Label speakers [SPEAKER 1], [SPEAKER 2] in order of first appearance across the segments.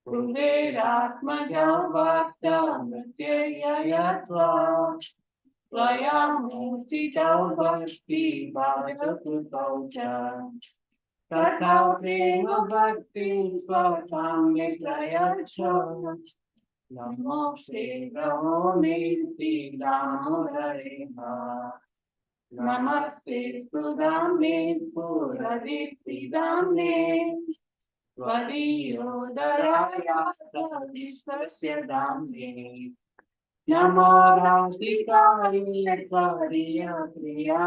[SPEAKER 1] कुबेरात्मजा भक्तमृत्ययत्वा त्वयामूर्छितौ भक्ति भाजकृतौ च तथा प्रेम भक्ति स्वतां निप्रयच्छ नमो श्रीप्रभो नित्यानन्दरेह नमस्ते सुदाम्ने स्फुरदीप्तिदाम्ने त्वदीयोदरायास्तविश्वस्य दाम्ने नमो राधिकायै त्वदीयप्रियायै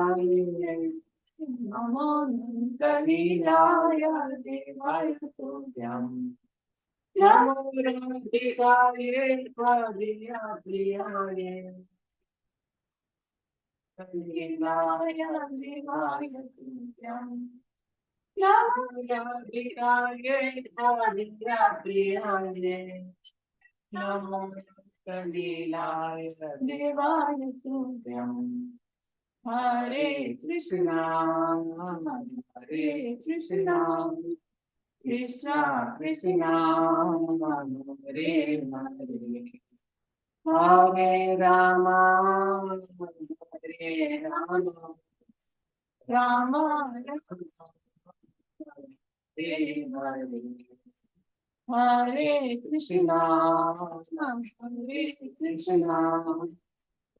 [SPEAKER 1] नमो नन्दलीलाय देवाय तुभ्यम् नमो राधिकायै त्वदीयप्रियायै लीलाय देवाय तुभ्यम् नमो राधिकायै त्वदीयप्रियायै नमो लीलाय देवाय तुभ्यम् हरे कृष्णा कृष्णा कृष्णा हरे हरे हरे राम हरे राम राम राम हरे हरे हरे कृष्णा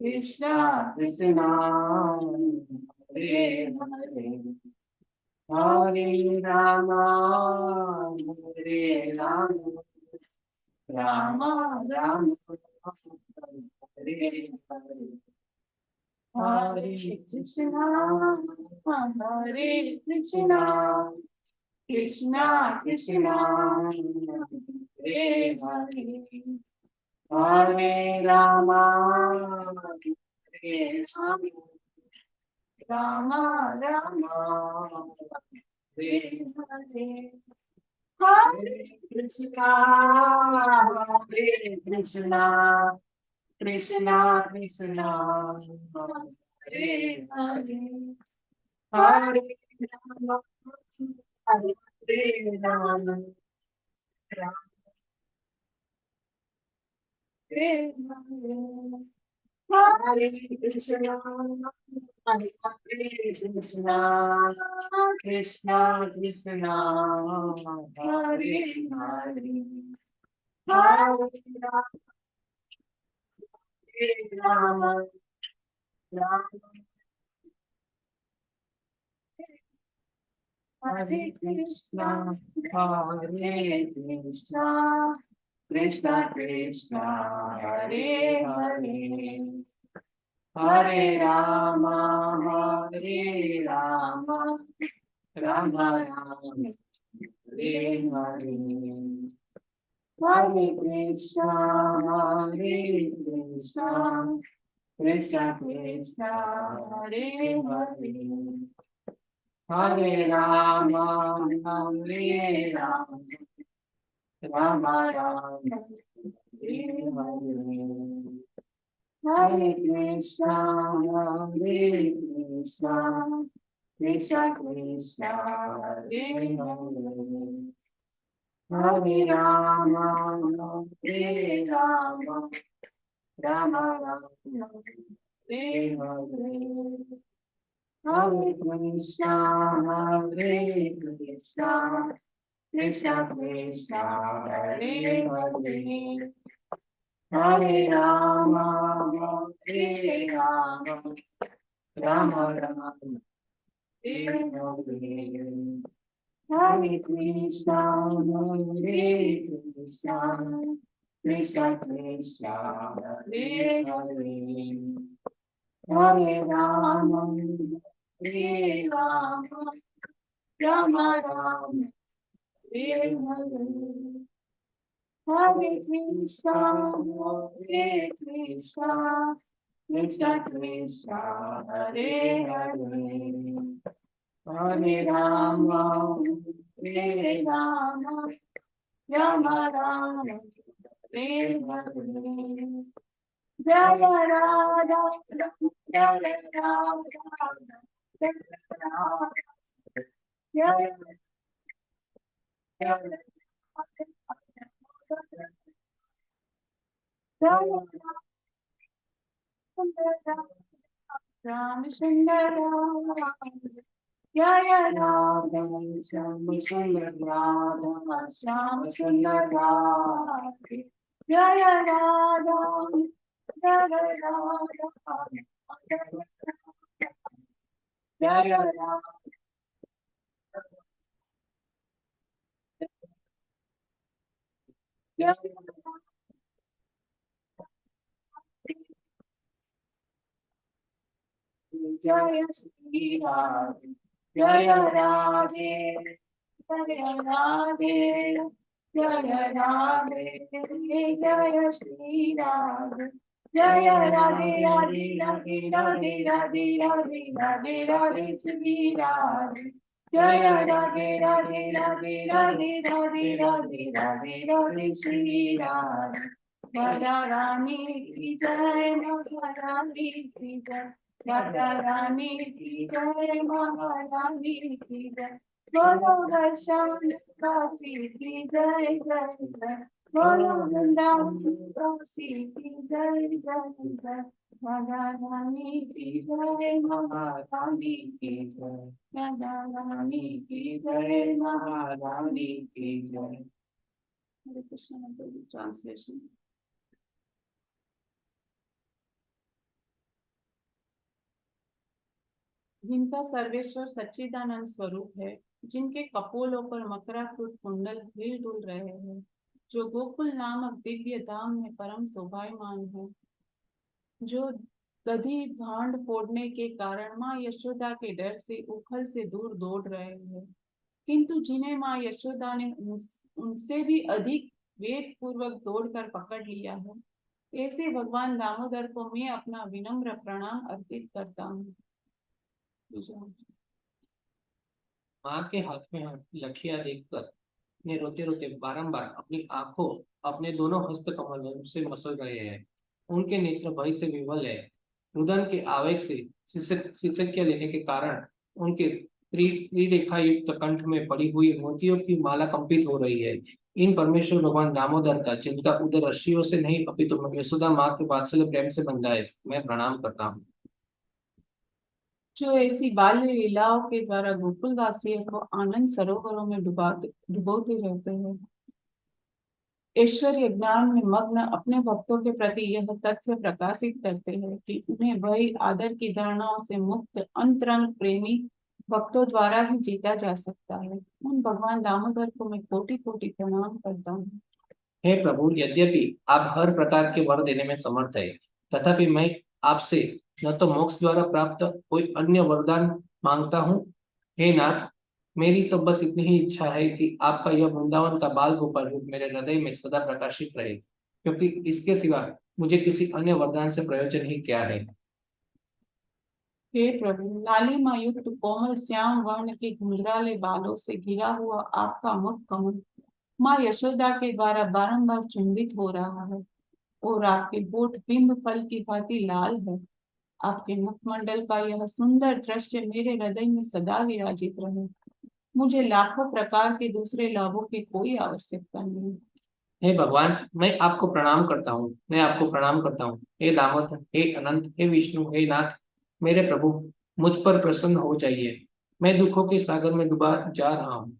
[SPEAKER 1] कृष्णा कृष्णा हरे हरे हरे राम हरे राम राम राम हरे हरे हरे कृष्णा कृष्णा कृष्णा हरे हरे हरे राम हरे राम राम राम हरे हरे हरे कृष्णा कृष्णा कृष्णा हरे हरे हरे राम हरे राम राम हरे हरे हरे कृष्णा कृष्णा कृष्णा कृष्णा हरे हरे हरे राम राम हरे कृष्णा कृष्णा कृष्णा हरे हरे हरे राम राम राम हरे हरे हरे कृष्णा कृष्णा कृष्णा हरे हरे हरे राम राम राम हरे हरे हरे कृष्णा कृष्णा कृष्णा हरे हरे हरे राम राम राम हरे हरे हरे कृष्णा कृष्णा कृष्णा हरे हरे हरे राम राम राम हरे हरे हरे कृष्णा कृष्णा कृष्णा हरे हरे हरे राम राम राम हरे हरे हरे कृष्णा कृष्णा कृष्णा हरे हरे हरे राम राम राम हरे हरे जय राधा जय राधा जय राधा जय जय Ram Sundar Jaya Radha Shyam Sundar Radha Shyam Sundar Radha Jaya Radha Jaya Radha Jaya Radha Jaya Jaya Shri Radhe Jaya Radhe Jaya Radhe Jaya Radhe Jaya Shri Radhe Jaya Radhe Radhe Radhe Radhe Radhe Radhe Radhe Radhe Shri Radhe Jaya Radhe Radhe Radhe Radhe Radhe Radhe Radhe Radhe Shri Radhe Radha Rani ki jai Radha Rani ki jai Radha Rani ki jai Maharani ki jai Bolo Vaishali Kasi ki jai jai jai Bolo Vrindavan Kasi ki jai jai jai Radha Rani ki jai Maharani ki jai Radha Rani ki jai Maharani ki jai Hare Krishna translation जिनका सर्वेश्वर सच्चिदानंद स्वरूप है, जिनके कपोलों पर मकराकृत कुंडल हिल डुल रहे हैं, जो गोकुल नामक दिव्य धाम में परम शोभायमान है, जो दधी भांड फोड़ने के कारण माँ यशोदा के डर से उखल से दूर दौड़ रहे हैं, किंतु जिन्हें माँ यशोदा ने उनसे भी अधिक वेग पूर्वक दौड़कर पकड़ लिया है, ऐसे भगवान दामोदर को मैं अपना विनम्र प्रणाम अर्पित करता हूँ।
[SPEAKER 2] माँ के हाथ में लठिया देखकर ने रोते रोते बारंबार अपनी आंखों अपने दोनों हस्त कमलों से मसल रहे हैं। उनके नेत्र भय से विवल है। रुदन के आवेग से सिसकियां लेने के कारण उनके त्रिरेखा युक्त कंठ में पड़ी हुई मोतियों की माला कंपित हो रही है। इन परमेश्वर भगवान दामोदर का, जिनका उदर रस्सियों से नहीं अपितु यशोदा माँ के वात्सल्य प्रेम से बंधा है, मैं प्रणाम करता हूँ।
[SPEAKER 1] जो ऐसी बाल्य लीलाओं के द्वारा गोकुल वासियों को आनंद सरोवरों में डुबोते रहते हैं, ऐश्वर्य ज्ञान में मग्न अपने भक्तों के प्रति यह तथ्य प्रकाशित करते हैं कि उन्हें भय आदर की धारणाओं से मुक्त अंतरंग प्रेमी भक्तों द्वारा ही जीता जा सकता है, उन भगवान दामोदर को मैं कोटि कोटि प्रणाम करता हूँ।
[SPEAKER 2] हे प्रभु, यद्यपि आप हर प्रकार के वर देने में समर्थ है, तथापि मैं आपसे न तो मोक्ष द्वारा प्राप्त कोई अन्य वरदान मांगता हूँ। हे नाथ, मेरी तो बस इतनी ही इच्छा है कि आपका यह वृंदावन का बाल गोपाल रूप मेरे हृदय में सदा प्रकाशित रहे, क्योंकि इसके सिवा मुझे किसी अन्य वरदान से प्रयोजन ही क्या है।
[SPEAKER 1] हे प्रभु, लालिमा युक्त कोमल श्याम वर्ण के घुंघराले बालों से घिरा हुआ आपका मुख कमल माँ यशोदा के द्वारा बारंबार चुंबित हो रहा है और आपके होठ बिंब फल की भांति लाल है। आपके मुखमंडल का यह सुंदर दृश्य मेरे हृदय में सदा विराजित रहे। मुझे लाखों प्रकार के दूसरे लाभों की कोई आवश्यकता नहीं।
[SPEAKER 2] हे भगवान, मैं आपको प्रणाम करता हूँ, मैं आपको प्रणाम करता हूँ। हे दामोदर, हे अनंत, हे विष्णु, हे नाथ, मेरे प्रभु, मुझ पर प्रसन्न हो जाइए। मैं दुखों के सागर में डूबा जा रहा हूँ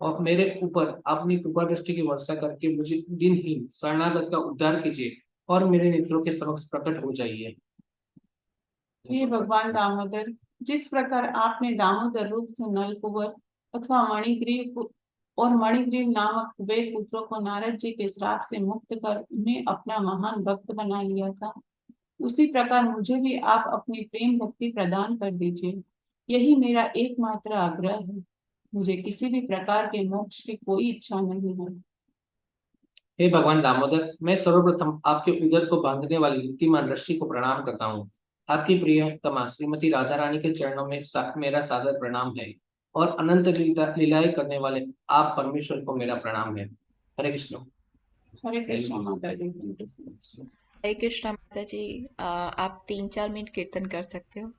[SPEAKER 2] और मेरे ऊपर अपनी कृपा दृष्टि की वर्षा करके मुझे दिनहीन शरणागत का उद्धार कीजिए और मेरे नेत्रों के समक्ष प्रकट हो जाइए।
[SPEAKER 1] हे भगवान दामोदर, जिस प्रकार आपने दामोदर रूप से नलकुबर अथवा मणिग्रीव नामक कुबेर पुत्रों को नारद जी के श्राप से मुक्त कर उन्हें अपना महान भक्त बना लिया था, उसी प्रकार मुझे भी आप अपनी प्रेम भक्ति प्रदान कर दीजिए। यही मेरा एकमात्र आग्रह है। मुझे किसी भी प्रकार के मोक्ष की कोई इच्छा नहीं है।
[SPEAKER 2] हे भगवान दामोदर, मैं सर्वप्रथम आपके उदर को बांधने वाली रीतिमान रस्सी को प्रणाम करता हूँ। आपकी प्रियतमा श्रीमती राधा रानी के चरणों में मेरा सादर प्रणाम है और अनंत लीलाएं करने वाले आप परमेश्वर को मेरा प्रणाम है। हरे कृष्ण।
[SPEAKER 1] हरे कृष्ण माता जी।
[SPEAKER 3] हरे कृष्णा माता जी। आप 3-4 मिनट कीर्तन कर सकते हो।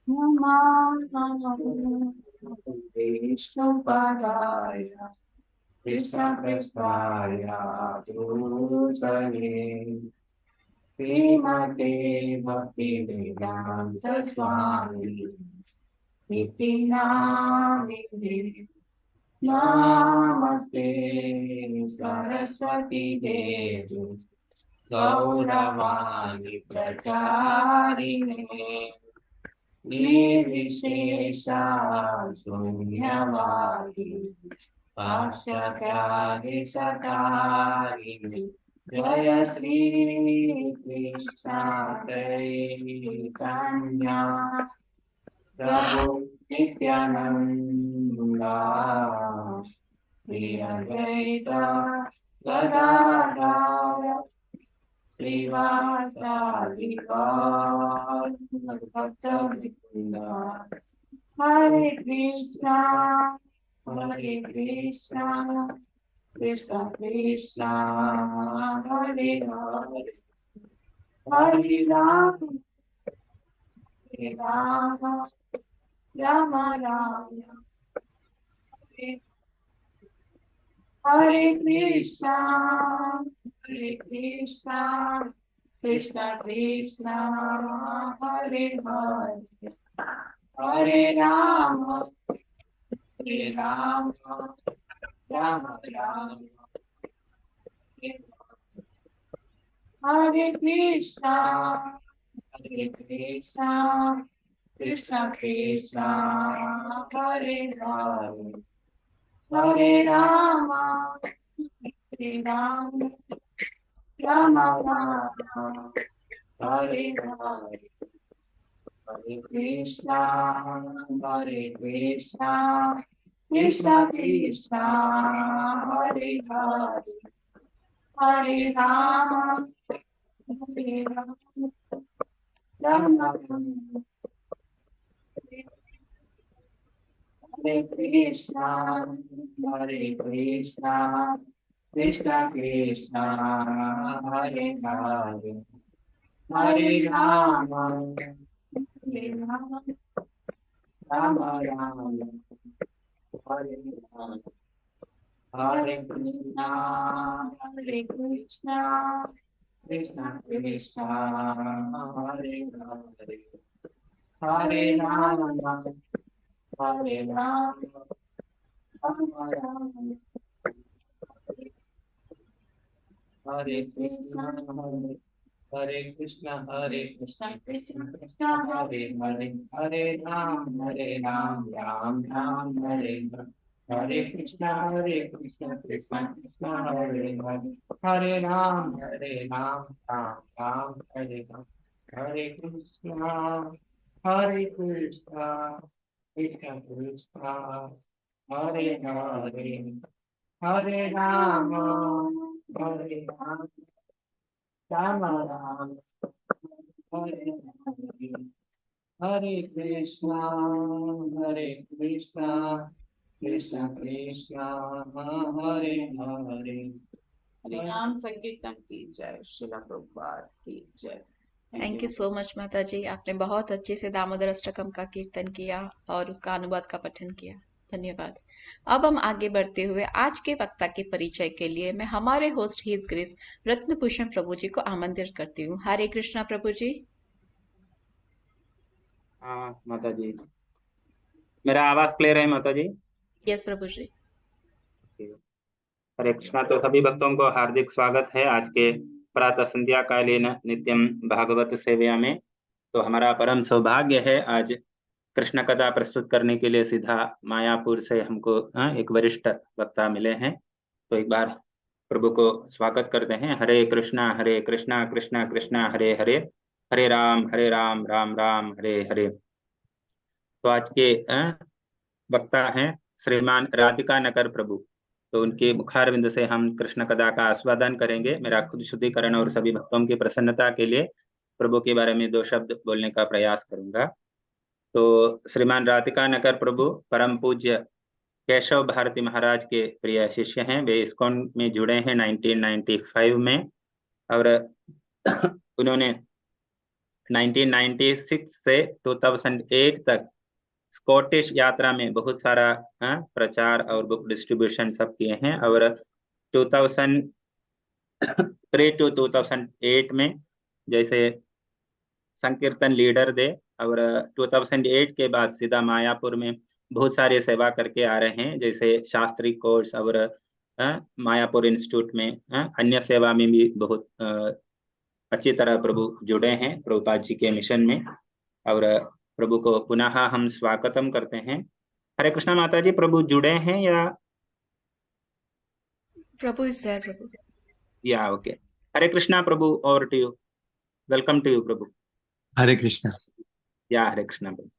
[SPEAKER 1] Namo Vishnupadaya Krishna Prestaya Bhutale Srimate Bhakti Vedanta Swami Niti Namini Namaste Saraswati Devi Gauravani Pracharine Nirvishesha Sunyavadi Paschatya Satarini Jaya Sri Krishna Chaitanya Prabhu Nityananda Shri Advaita Gadadara Srivasadi Gaur Hare Krishna Krishna Krishna Hare Hare Hare Rama Rama Rama Hare Krishna Krishna Krishna Hare Hare Hare Rama Rama Rama Hare Krishna Krishna Krishna Hare Hare Hare Rama Rama Rama Hare Hare Hare Krishna Krishna Krishna Hare Hare Hare Rama Rama Rama Hare Krishna Krishna Krishna Hare Hare Hare Rama Rama Rama Hare Hare Hare Krishna Krishna Krishna Hare Hare Hare Rama Hare Rama Rama Rama Hare Krishna Hare Krishna Krishna Krishna Hare Hare Hare Ram Ram Ram Hare Hare Hare Krishna Krishna Krishna Hare Hare Hare Ram Ram Ram Hare Hare Hare Krishna Krishna Krishna Hare Hare Hare Rama Rama Rama Hare Hare Hare Krishna Krishna Krishna Hare Hare हरिनाम संकीर्तन की जय श्रील प्रभुपाद की जय
[SPEAKER 3] thank you so much माता जी, आपने बहुत अच्छे से दामोदर अष्टकम का कीर्तन किया और उसका अनुवाद का पठन किया। धन्यवाद। अब हम आगे बढ़ते हुए आज के वक्ता के परिचय के लिए मैं हमारे होस्ट हिज ग्रेस रत्नभूषण प्रभु जी को आमंत्रित करती हूँ। हरे कृष्णा प्रभु जी।
[SPEAKER 4] हाँ माता जी, मेरा आवाज क्लियर है माता जी?
[SPEAKER 3] यस प्रभु जी।
[SPEAKER 4] हरे कृष्णा। तो सभी भक्तों को हार्दिक स्वागत है आज के प्रातः संध्या कालीन नित्यम भागवत सेवया में। तो हमारा परम सौभाग्य है आज कृष्ण कथा प्रस्तुत करने के लिए सीधा मायापुर से हमको एक वरिष्ठ वक्ता मिले हैं। तो एक बार प्रभु को स्वागत करते हैं। हरे कृष्णा कृष्णा कृष्णा हरे हरे, हरे राम राम राम हरे हरे। तो आज के वक्ता हैं श्रीमान राधिका नगर प्रभु। तो उनके मुखारविंद से हम कृष्ण कथा का आस्वादन करेंगे। मेरा खुद शुद्धिकरण और सभी भक्तों की प्रसन्नता के लिए प्रभु के बारे में 2 शब्द बोलने का प्रयास करूंगा। तो श्रीमान राधिका नगर प्रभु परम पूज्य केशव भारती महाराज के प्रिय शिष्य हैं। वे इस्कॉन में जुड़े हैं 1995 में और उन्होंने 1996 से 2008 तक स्कॉटिश यात्रा में बहुत सारा प्रचार और बुक डिस्ट्रीब्यूशन सब किए हैं। और 2000 प्रे टू 2008 में जैसे संकीर्तन लीडर दे, और 2008 के बाद सीधा मायापुर में बहुत सारे सेवा करके आ रहे हैं, जैसे शास्त्री कोर्स और मायापुर इंस्टीट्यूट में अन्य सेवा में भी बहुत अच्छी तरह प्रभु जुड़े हैं प्रभुपाद जी के मिशन में। और प्रभु को पुनः हम स्वागतम करते हैं। हरे कृष्णा माता जी, प्रभु जुड़े हैं या?
[SPEAKER 3] Prabhu is there Prabhu.
[SPEAKER 4] Yeah okay. Hare Krishna Prabhu, और to you, welcome to you Prabhu.
[SPEAKER 5] Hare Krishna.
[SPEAKER 4] Yeah Hare Krishna Prabhu.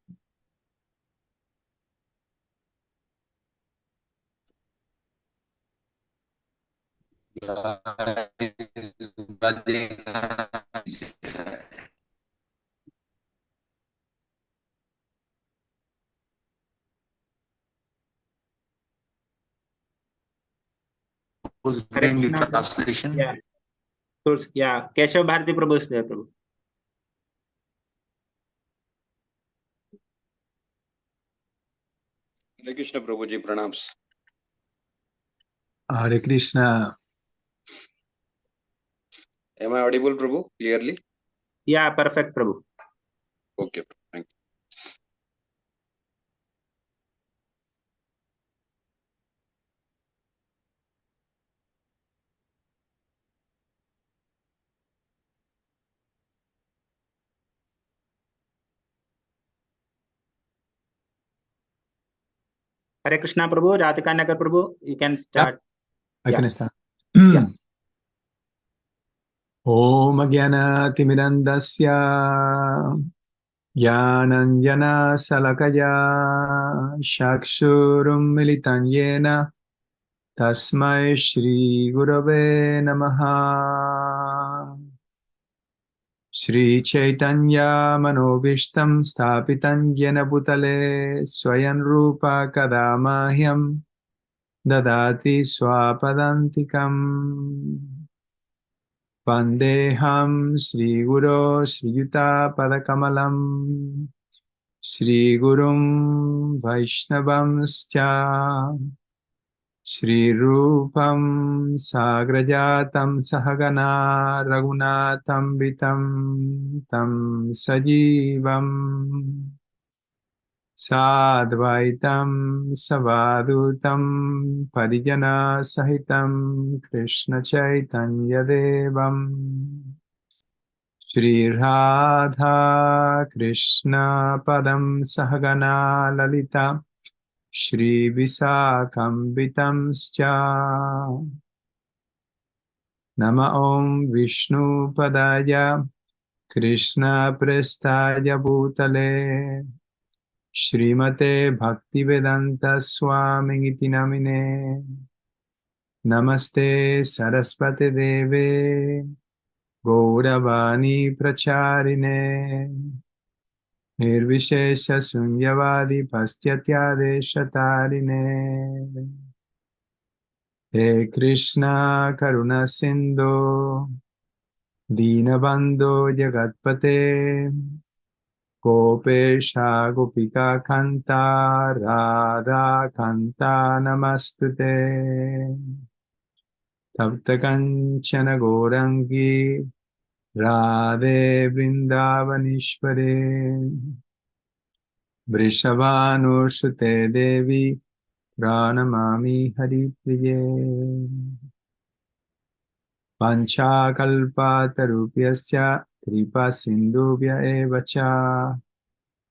[SPEAKER 6] Who's
[SPEAKER 4] Hare
[SPEAKER 6] doing the
[SPEAKER 4] Krishna Prabhu.
[SPEAKER 6] translation?
[SPEAKER 4] या केशव भारती प्रभु से प्रभु।
[SPEAKER 7] हरे कृष्ण प्रभु जी, प्रणाम।
[SPEAKER 5] Hare Krishna.
[SPEAKER 7] Am I audible Prabhu clearly?
[SPEAKER 4] Yeah perfect Prabhu.
[SPEAKER 7] Okay, thank you.
[SPEAKER 4] Hare Krishna Prabhu. Radhika Nagar Prabhu, you can start.
[SPEAKER 5] I can start.
[SPEAKER 4] Yeah.
[SPEAKER 5] Om Jnanaatimirandasya Jnananjana Salakaya Chakshurum Militan Yena Tasmai Shri Gurave Namaha. Shri Chaitanya Manobishtam Sthapitam Yena Bhutale Swayam Rupa Kadamahyam Dadati Swapadantikam. Vandeham Sri Guru Sri Yuta Padakamalam Sri Gurum Vaishnavamscha Sri Rupam Sagrajatam Sahagana Raghunatham Vitam Tam Sajivam Sadvaitam Savadutam Parijana Sahitam Krishna Chaitanya Devam Shri Radha Krishna Padam Sahagana Lalita Shri Visakam Vitamscha Nama Om Vishnu Padaya Krishna Prestaya Bhutale Shrimate Bhaktivedanta Swami Iti Namine Namaste Saraswate Deve Gauravani Pracharine Nirvishesha Sunyavadi Pastyatya Shatarine He Krishna Karuna Sindhu Dinabandho Jagatpate Gopesha Gopika Kanta Radha Kanta Namastute Tapta Kanchana Gorangi Radhe Vrindavanishware Vrishabhanushute Devi Pranamami Hari Priye Pancha Kalpatarupyasya Kripa Sindhubhya Evacha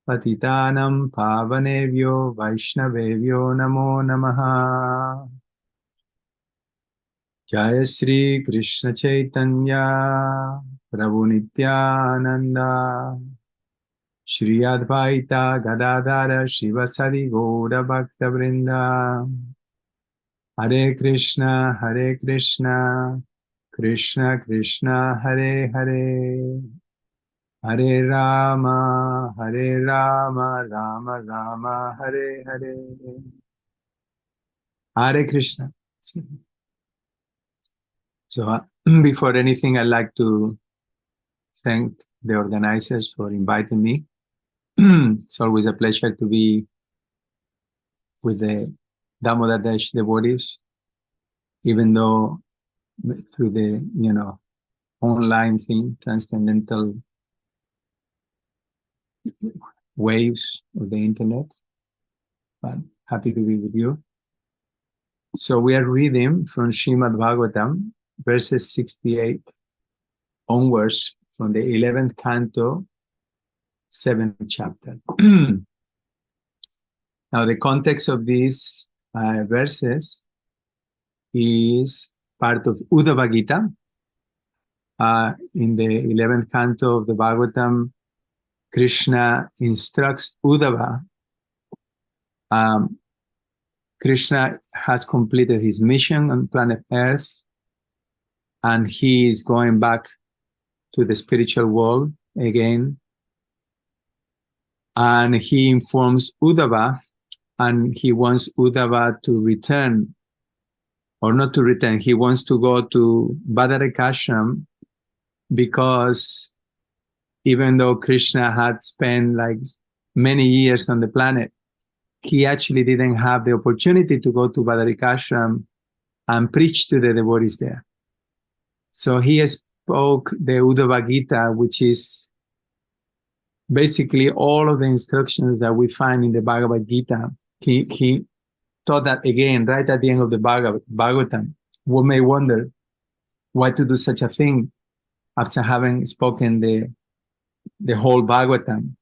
[SPEAKER 5] Patitanam Pavanevyo Vaishnavevyo Namo Namaha Jaya Shri Krishna Chaitanya Prabhu Nityananda Shri Advaita Gadadhara Shivasari Gaura Bhakta Vrinda Hare Krishna Krishna Krishna Hare Hare Hare Rama Rama Rama Hare Hare Hare Krishna. So before anything, I'd like to thank the organizers for inviting me. It's always a pleasure to be with the Damodar Dash devotees, even though through the, online thing, transcendental waves of the internet, but happy to be with you. So we are reading from Srimad Bhagavatam, verses 68 onwards from the 11th canto, 7th chapter. Now, the context of these verses is part of Uddhava Gita. In the 11th canto of the Bhagavatam, Krishna instructs Uddhava. Krishna has completed his mission on planet Earth, and he is going back to the spiritual world again. And he informs Uddhava, and he wants Uddhava to return, or not to return. He wants to go to Badarikashram, because even though Krishna had spent like many years on the planet, he actually didn't have the opportunity to go to Badarikashram and preach to the devotees there. So he spoke the Uddhava Gita, which is basically all of the instructions that we find in the Bhagavad Gita. He taught that again right at the end of the Bhagavatam. One may wonder why to do such a thing after having spoken the whole Bhagavatam.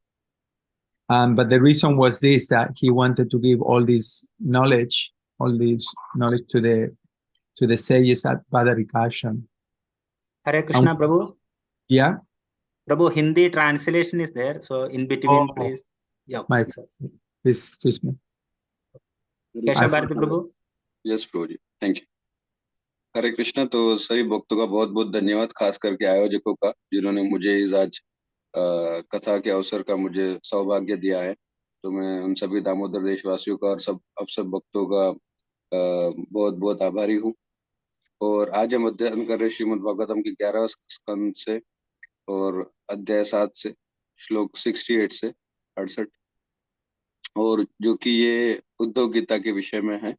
[SPEAKER 5] But the reason was this, that he wanted to give all this knowledge to the sages at Badarikashram.
[SPEAKER 4] Hare Krishna, Prabhu.
[SPEAKER 5] Yeah.
[SPEAKER 4] Prabhu, Hindi translation is there, so in between, please. Yeah.
[SPEAKER 5] Please, excuse me.
[SPEAKER 4] Keshav Bharati, Prabhu.
[SPEAKER 7] Yes Prabhu ji, thank you. Hare Krishna. तो सभी भक्तों का बहुत बहुत धन्यवाद, खास करके आयोजकों का, जिन्होंने मुझे इस आज कथा के अवसर का मुझे सौभाग्य दिया है। तो मैं उन सभी दामोदर देशवासियों का और सब भक्तों का बहुत बहुत आभारी हूँ। और आज हम अध्ययन कर रहे श्रीमद् भागवतम के 11वें स्कंद से और अध्याय 7 से श्लोक 68 से 68, और जो कि ये उद्धव गीता के विषय में है।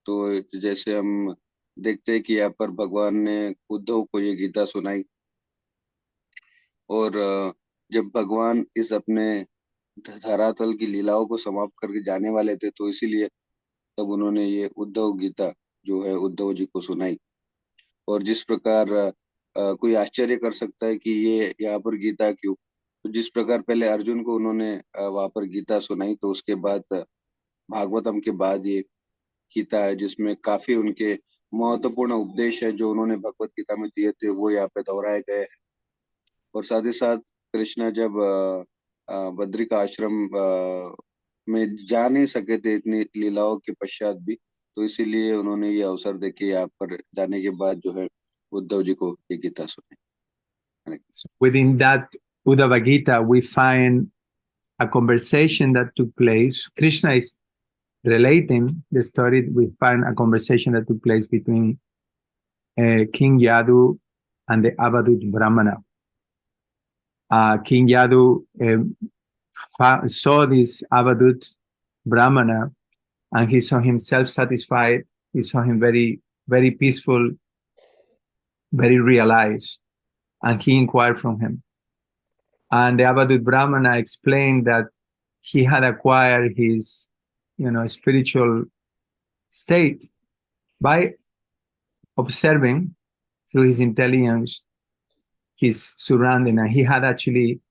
[SPEAKER 7] तो जैसे हम देखते हैं कि यहाँ पर भगवान ने उद्धव को ये गीता सुनाई, और जब भगवान इस अपने धरातल की लीलाओं को समाप्त करके जाने वाले थे, तो इसीलिए तब उन्होंने ये उद्धव गीता जो है उद्धव जी को सुनाई। और जिस प्रकार कोई आश्चर्य कर सकता है कि ये यहाँ पर गीता क्यों, तो जिस प्रकार पहले अर्जुन को उन्होंने वहां पर गीता सुनाई, तो उसके बाद भागवतम के बाद ये गीता है, जिसमें काफी उनके महत्वपूर्ण उपदेश है जो उन्होंने भगवत गीता में दिए थे, वो यहाँ पे दोहराए गए हैं। और साथ ही साथ कृष्ण जब बद्रिका आश्रम में जा नहीं सके थे इतनी लीलाओं के पश्चात भी, तो इसीलिए उन्होंने ये अवसर देके यहाँ पर जाने के बाद जो है उद्धव जी को ये गीता सुनाई।
[SPEAKER 5] Within that Uddhava Gita, we find a conversation that took place. Krishna is relating the story. We find a conversation that took place between King Yadu and the Avadut Brahmana. King Yadu saw this Avadut Brahmana, and he saw him self-satisfied. He saw him very, very peaceful, very realized, and he inquired from him. And the Avadut Brahmana explained that he had acquired his, spiritual state by observing through his intelligence his surrounding, and he had actually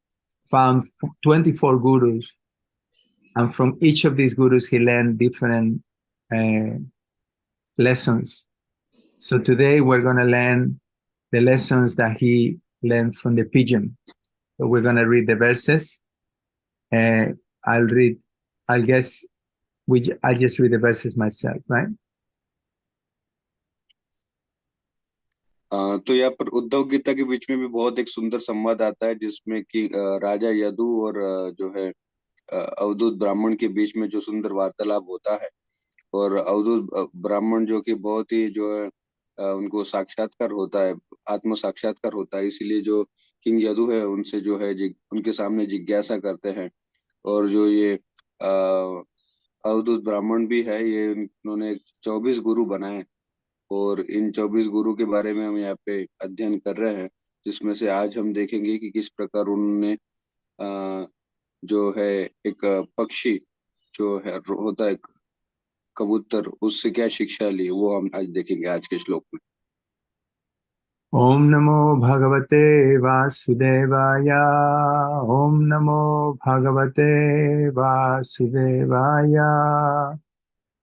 [SPEAKER 5] found 24 gurus, and from each of these gurus he learned different lessons. So today we're going to learn the lessons that he learned from the pigeon. So we're going to read the verses. I'll just read the verses myself, right?
[SPEAKER 7] तो यहाँ पर उद्धव गीता के बीच में भी बहुत एक सुंदर संवाद आता है, जिसमें कि राजा यदु और जो है अवधूत ब्राह्मण के बीच में जो सुंदर वार्तालाप होता है। और अवधूत ब्राह्मण जो कि बहुत ही जो है उनको साक्षात्कार होता है, आत्म साक्षात्कार होता है, इसीलिए जो किंग यदु है उनसे जो है उनके सामने जिज्ञासा करते हैं। और जो ये अवधूत ब्राह्मण भी है, ये उन्होंने 24 गुरु बनाए, और इन 24 गुरु के बारे में हम यहाँ पे अध्ययन कर रहे हैं, जिसमें से आज हम देखेंगे कि किस प्रकार उन्होंने जो है एक पक्षी जो है होता है कबूतर, उससे क्या शिक्षा ली, वो हम आज देखेंगे आज के श्लोक में।
[SPEAKER 5] ओम नमो भगवते वासुदेवाय। ओम नमो भगवते वासुदेवाय।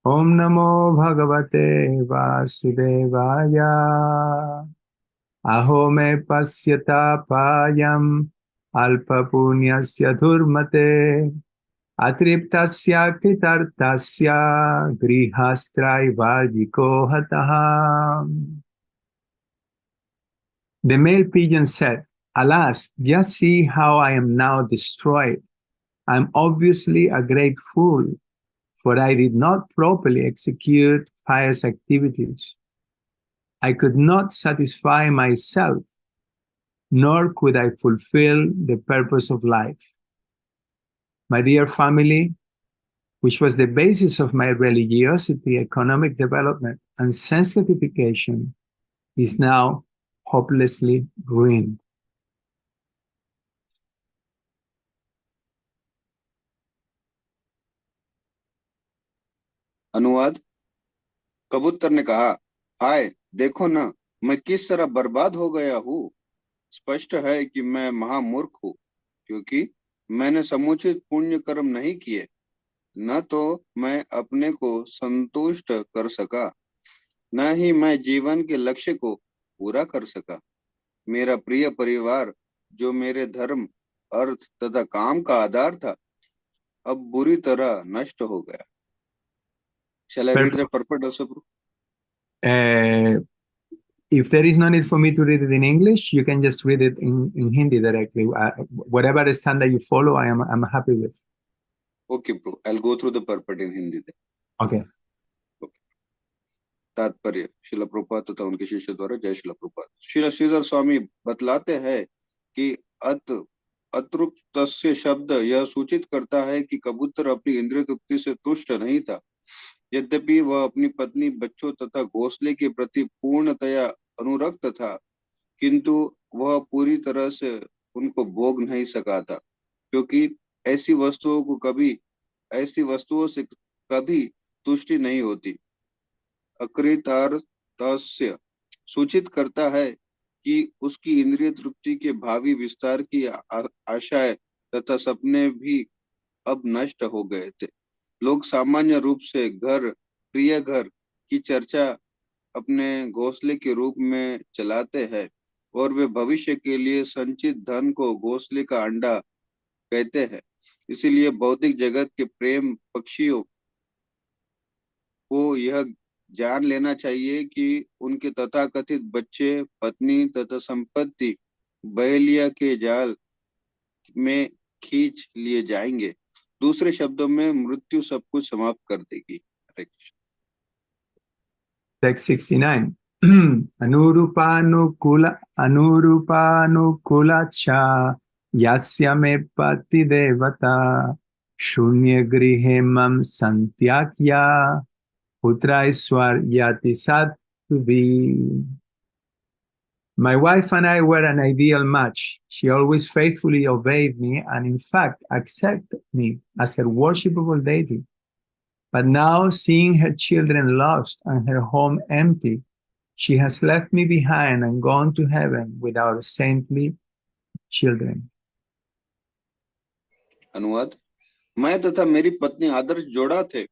[SPEAKER 5] ओम नमो भगवते वासुदेवाय। अहो मे पश्यतापायम् अल्पपुण्यस्य धुर्मते अतृप्तस्य कृतार्थस्य गृहस्त्रैवाजिको हतः। The male pigeon said, "Alas, just see how I am now destroyed. I am obviously a great fool, for I did not properly execute pious activities. I could not satisfy myself, nor could I fulfill the purpose of life. My dear family, which was the basis of my religiosity, economic development, and sense gratification, is now hopelessly ruined."
[SPEAKER 7] अनुवाद। कबूतर ने कहा, हाय देखो ना, मैं किस तरह बर्बाद हो गया हूँ। स्पष्ट है कि मैं महामूर्ख हूँ, क्योंकि मैंने समुचित पुण्य कर्म नहीं किए। न तो मैं अपने को संतुष्ट कर सका, न ही मैं जीवन के लक्ष्य को पूरा कर सका। मेरा प्रिय परिवार, जो मेरे धर्म, अर्थ तथा काम का आधार था, अब बुरी तरह नष्ट हो गया। Shall I read the purport also, Prabhu?
[SPEAKER 5] If there is no need for me to read it in English, you can just read it in Hindi directly. Whatever standard you follow, I'm happy with.
[SPEAKER 7] Okay, Prabhu. I'll go through the purport in Hindi then.
[SPEAKER 5] Okay.
[SPEAKER 7] तात्पर्य। शिला प्रभुपाद तथा उनके शिष्य द्वारा। जय शिला प्रभुपाद। शिला श्रीधर स्वामी बतलाते हैं कि अतृप्तस्य शब्द यह सूचित करता है कि कबूतर अपनी इंद्रिय तृप्ति से तुष्ट नहीं था। यद्यपि वह अपनी पत्नी, बच्चों तथा घोंसले के प्रति पूर्णतया अनुरक्त था, किंतु वह पूरी तरह से उनको भोग नहीं सका था, क्योंकि ऐसी वस्तुओं से कभी तुष्टि नहीं होती। अकृतार्थस्य सूचित करता है कि उसकी इंद्रिय तृप्ति के भावी विस्तार की आशाएं तथा सपने भी अब नष्ट हो गए थे। लोग सामान्य रूप से प्रिय घर की चर्चा अपने घोंसले के रूप में चलाते हैं, और वे भविष्य के लिए संचित धन को घोंसले का अंडा कहते हैं। इसीलिए भौतिक जगत के प्रेम पक्षियों को यह जान लेना चाहिए कि उनके तथाकथित बच्चे, पत्नी तथा संपत्ति बहेलिया के जाल में खींच लिए जाएंगे। दूसरे शब्दों में मृत्यु सब कुछ समाप्त कर देगी।
[SPEAKER 5] Text 69. Anurupānukula yasya me pati devata shunya grihe mam santyakya putraiswar yati satvi. My wife and I were an ideal match. She always faithfully obeyed me and in fact accepted me as her worshipable deity. But now, seeing her children lost and her home empty, she has left me behind and gone to heaven with our saintly children.
[SPEAKER 7] अनुवाद। मैं तथा मेरी पत्नी आदर्श जोड़ा थे।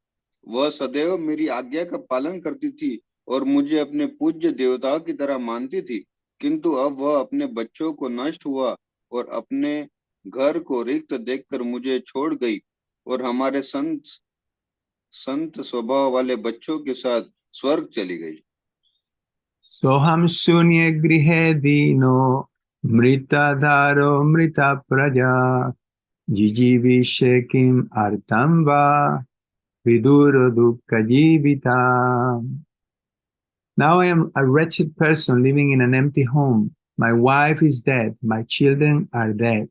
[SPEAKER 7] वह सदैव मेरी आज्ञा का पालन करती थी और मुझे अपने पूज्य देवताओं की तरह मानती थी, किंतु अब वह अपने बच्चों को नष्ट हुआ और अपने घर को रिक्त देखकर मुझे छोड़ गई और हमारे संत स्वभाव वाले बच्चों के साथ स्वर्ग चली गई।
[SPEAKER 5] Soham shunye grihe dino mritadharo mrita praja jijivishe kim artam va viduro dukkha jivita. Now I am a wretched person living in an empty home. My wife is dead. My children are dead.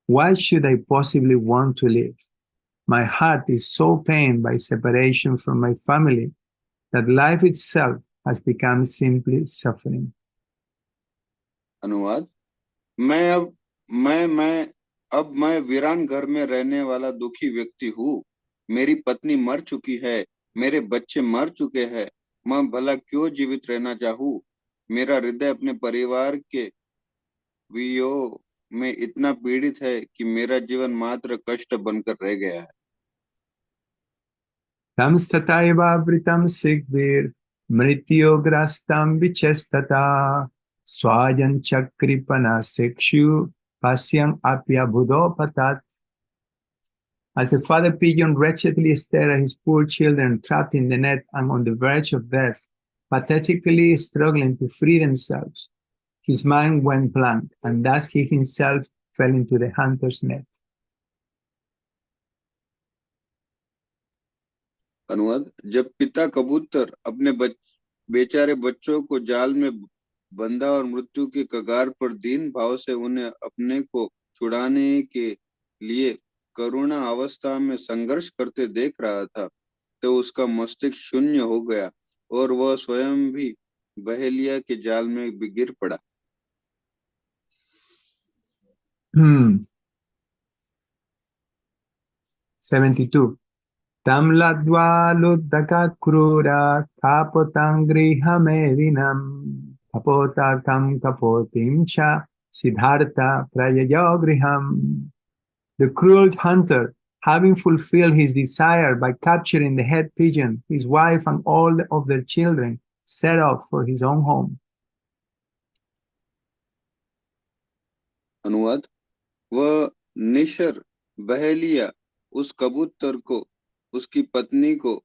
[SPEAKER 5] Why should I possibly want to live? My heart is so pained by separation from my family that life itself has become simply suffering.
[SPEAKER 7] अनुवाद मैं वीरान घर में रहने वाला दुखी व्यक्ति हूँ। मेरी पत्नी मर चुकी है, मेरे बच्चे मर चुके हैं। मैं भला क्यों जीवित रहना चाहूँ? मेरा हृदय अपने परिवार के वियोग में इतना पीड़ित है कि मेरा जीवन मात्र कष्ट बनकर रह गया है।
[SPEAKER 5] Tam stataiva vritam sikvir mrityograstam vichestata swajan chakripana sekshu pasyam apyabudopatat. As the father pigeon wretchedly stared at his poor children trapped in the net and on the verge of death, pathetically struggling to free themselves, his mind went blank, and thus he himself fell into the hunter's net.
[SPEAKER 7] अनुवाद जब पिता कबूतर अपने बेचारे बच्चों को जाल में बंधा और मृत्यु के कगार पर दीन भाव से उन्हें अपने को छुड़ाने के लिए करुणा अवस्था में संघर्ष करते देख रहा था, तो उसका मस्तिष्क शून्य हो गया और वह स्वयं भी बहेलिया के जाल में गिर पड़ा।
[SPEAKER 5] 72. Tam ladva luddaka krura kapotang griha medinam kapotakam kapotim cha siddhartha prayayo griham. The cruel hunter, having fulfilled his desire by capturing the head pigeon, his wife and all of their children, set off for his own home.
[SPEAKER 7] अनुवाद वह निशर बहेलिया उस कबूतर को, उसकी पत्नी को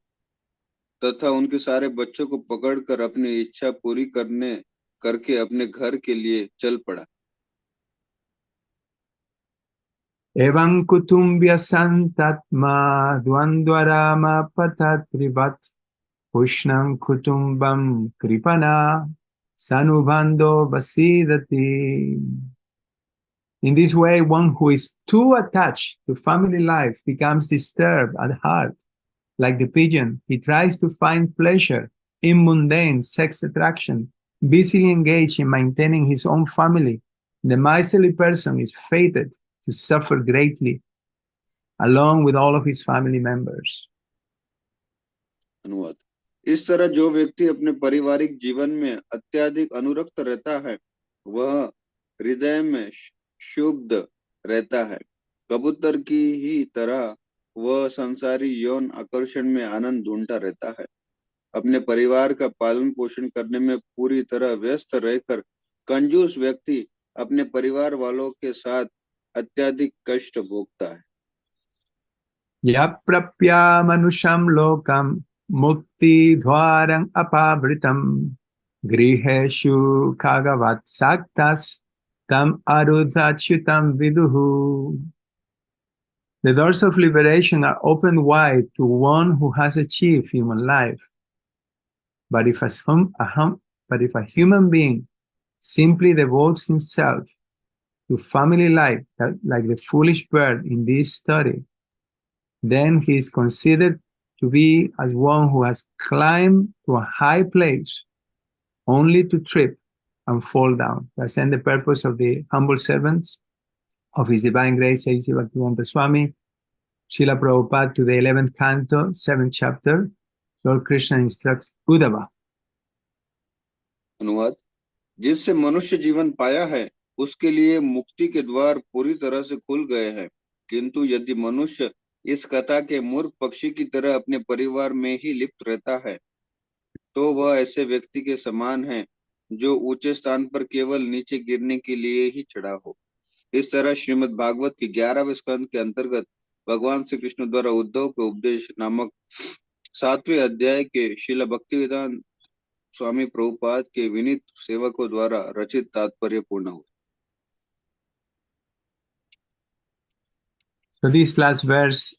[SPEAKER 7] तथा उनके सारे बच्चों को पकड़कर अपनी इच्छा पूरी करके अपने घर के लिए चल पड़ा।
[SPEAKER 5] Evam kutumbya santatma dvandvarama patatrivat pushnam kutumbam kripana sanubhando vasidati. In this way, one who is too attached to family life becomes disturbed at heart. Like the pigeon, he tries to find pleasure in mundane sex attraction, busily engaged in maintaining his own family. The miserly person is fated to suffer greatly, along with all of his family members.
[SPEAKER 7] अनुवाद इस तरह जो व्यक्ति अपने पारिवारिक जीवन में अत्यधिक अनुरक्त रहता है, वह हृदय में क्षुब्ध रहता है। कबूतर की ही तरह वह संसारी यौन आकर्षण में आनंद ढूंढता रहता है। अपने परिवार का पालन पोषण करने में पूरी तरह व्यस्त रहकर कंजूस व्यक्ति अपने परिवार वालों के साथ अत्यधिक कष्ट भोगता है।
[SPEAKER 5] Yaprapya manusham lokam mukti dwarang apavritam griheshu kagavat saktas tam arudhachutam viduhu. The doors of liberation are opened wide to one who has achieved human life. But if a human being simply devotes himself to family life, like the foolish bird in this story, then he is considered to be as one who has climbed to a high place only to trip and fall down. That's the purpose of the humble servants of His Divine Grace, A.C. Bhaktivedanta Swami, Srila Prabhupada, to the 11th canto, 7th chapter, Lord Krishna instructs Uddhava.
[SPEAKER 7] अनुवाद जिससे मनुष्य जीवन पाया है, उसके लिए मुक्ति के द्वार पूरी तरह से खुल गए हैं। किंतु यदि मनुष्य इस कथा के मूर्ख पक्षी की तरह अपने परिवार में ही लिप्त रहता है, तो वह ऐसे व्यक्ति के समान है जो ऊंचे स्थान पर केवल नीचे गिरने के लिए ही चढ़ा हो। इस तरह श्रीमद् भागवत के 11वें स्कंद के अंतर्गत भगवान श्री कृष्ण द्वारा उद्धव के उपदेश नामक 7वें अध्याय के श्रील भक्तिवेदांत स्वामी प्रभुपाद के विनीत सेवकों द्वारा रचित तात्पर्य पूर्ण हुआ।
[SPEAKER 5] So this last verse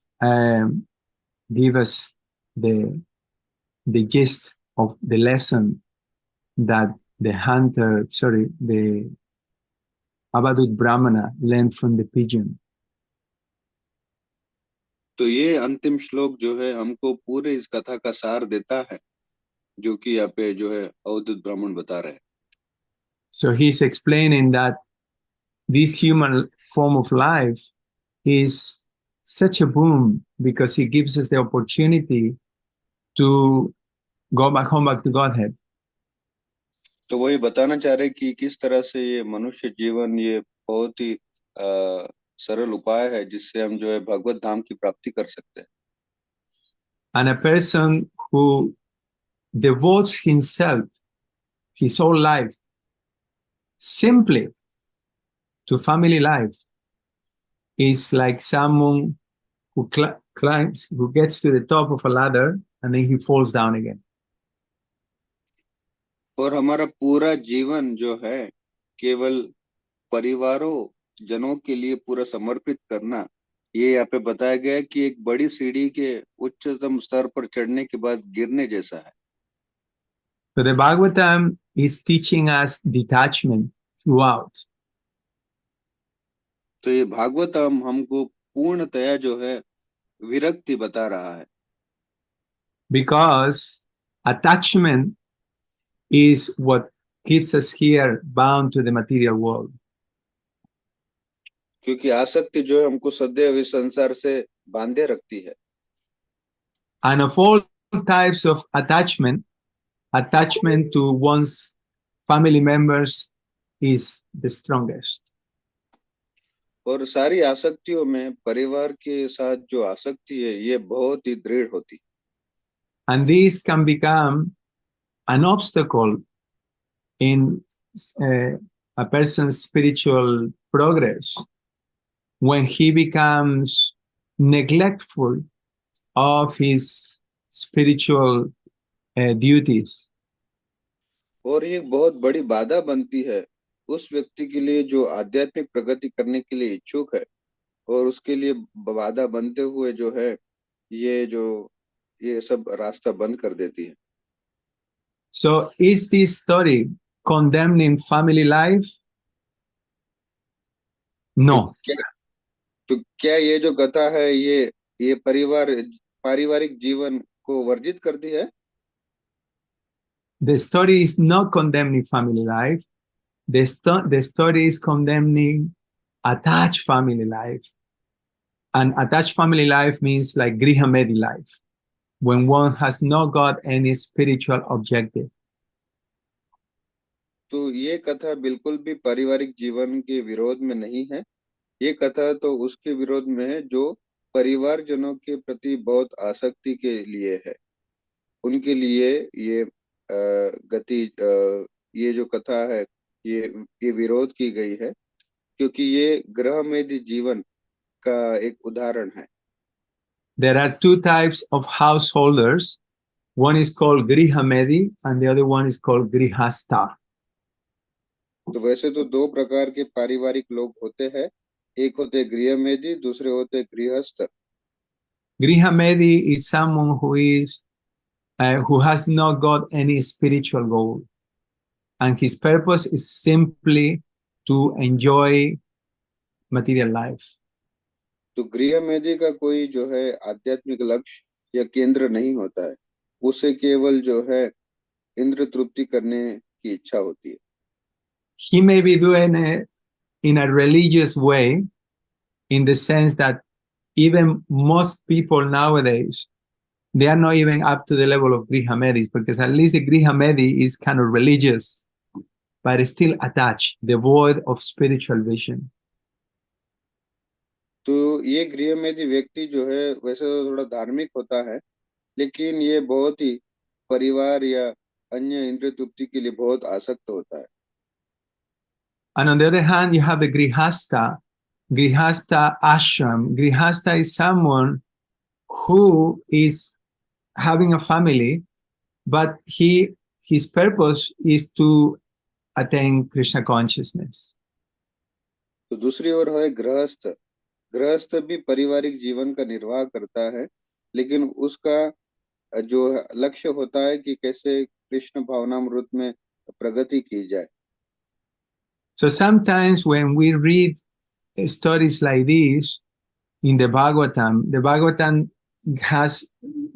[SPEAKER 5] gives us the gist of the lesson that the hunter, sorry, the Abadut Brahmana learned from the pigeon.
[SPEAKER 7] तो ये अंतिम श्लोक जो है हमको पूरे इस कथा का सार देता है, जो कि यहाँ पे जो है अवधूत ब्राह्मण बता रहे हैं.
[SPEAKER 5] So he's explaining that this human form of life is such a boon because it gives us the opportunity to go back home, back to Godhead.
[SPEAKER 7] तो वही बताना चाह रहे कि किस तरह से ये मनुष्य जीवन ये बहुत ही सरल उपाय है जिससे हम जो है भगवत धाम की प्राप्ति कर सकते हैं.
[SPEAKER 5] And a person who devotes himself, his whole life, simply to family life is like someone who climbs, who gets to the top of a ladder and then he falls down again.
[SPEAKER 7] और हमारा पूरा जीवन जो है केवल परिवारों जनों के लिए पूरा समर्पित करना, ये यहाँ पे बताया गया है कि एक बड़ी सीढ़ी के उच्चतम स्तर पर चढ़ने के बाद गिरने जैसा है.
[SPEAKER 5] So the Bhagavatam is teaching us detachment throughout.
[SPEAKER 7] तो ये भागवतम हमको पूर्णतया जो है विरक्ति बता रहा है.
[SPEAKER 5] Because attachment is what keeps us here bound to the material world.
[SPEAKER 7] क्योंकि आसक्ति जो है हमको सदैव इस संसार से बांधे रखती है.
[SPEAKER 5] And of all types of attachment, attachment to one's family members is the strongest.
[SPEAKER 7] और सारी आसक्तियों में परिवार के साथ जो आसक्ति है ये बहुत ही दृढ़ होती.
[SPEAKER 5] And this can become an obstacle in a person's spiritual progress when he becomes neglectful of his spiritual duties.
[SPEAKER 7] और ये बहुत बड़ी बाधा बनती है उस व्यक्ति के लिए जो आध्यात्मिक प्रगति करने के लिए इच्छुक है, और उसके लिए बाधा बनते हुए जो है ये सब रास्ता बंद कर देती है.
[SPEAKER 5] So is this story condemning family life? No.
[SPEAKER 7] तो क्या ये जो कथा है ये पारिवारिक जीवन को वर्जित करती है?
[SPEAKER 5] The story is not condemning family life. The story is condemning attached family life. And attached family life means like grihamedi life, when one has not got any spiritual objective.
[SPEAKER 7] तो ये कथा बिल्कुल भी पारिवारिक जीवन के विरोध में नहीं है. ये कथा तो उसके विरोध में है जो परिवारजनों के प्रति बहुत आसक्ति के लिए है. उनके लिए ये जो कथा है ये विरोध की गई है, क्योंकि ये गृहमेधी जीवन का एक उदाहरण है.
[SPEAKER 5] There are two types of householders. One is called grihamedi and the other one is called grihasta.
[SPEAKER 7] तो वैसे तो दो प्रकार के पारिवारिक लोग होते हैं, एक होते गृहमेधी, दूसरे होते गृहस्थ.
[SPEAKER 5] Grihamedi is someone who has not got any spiritual goal, and his purpose is simply to enjoy material life.
[SPEAKER 7] तो गृहमेधी का कोई जो है आध्यात्मिक लक्ष्य या केंद्र नहीं होता है, उसे केवल जो है इंद्र तृप्ति करने की इच्छा होती है.
[SPEAKER 5] He may be doing it in a religious way, in the sense that even most people nowadays, they are not even up to the level of grihamedis, because at least the grihamedi is kind of religious, but it's still attached, devoid of spiritual vision.
[SPEAKER 7] तो ये गृहमेधी व्यक्ति जो है वैसे तो थोड़ा धार्मिक होता है, लेकिन ये बहुत ही परिवार या अन्य इंद्रिय तृप्ति के लिए बहुत आसक्त होता है.
[SPEAKER 5] And on the other hand, you have the grihasta ashram. Grihasta is someone who is having a family, but his purpose is to attain Krishna consciousness.
[SPEAKER 7] तो दूसरी ओर है गृहस्थ. गृहस्थ भी पारिवारिक जीवन का निर्वाह करता है, लेकिन उसका जो लक्ष्य होता है कि कैसे कृष्ण भावनामृत में प्रगति की जाए।
[SPEAKER 5] So sometimes when we read stories like this in the Bhagavatam has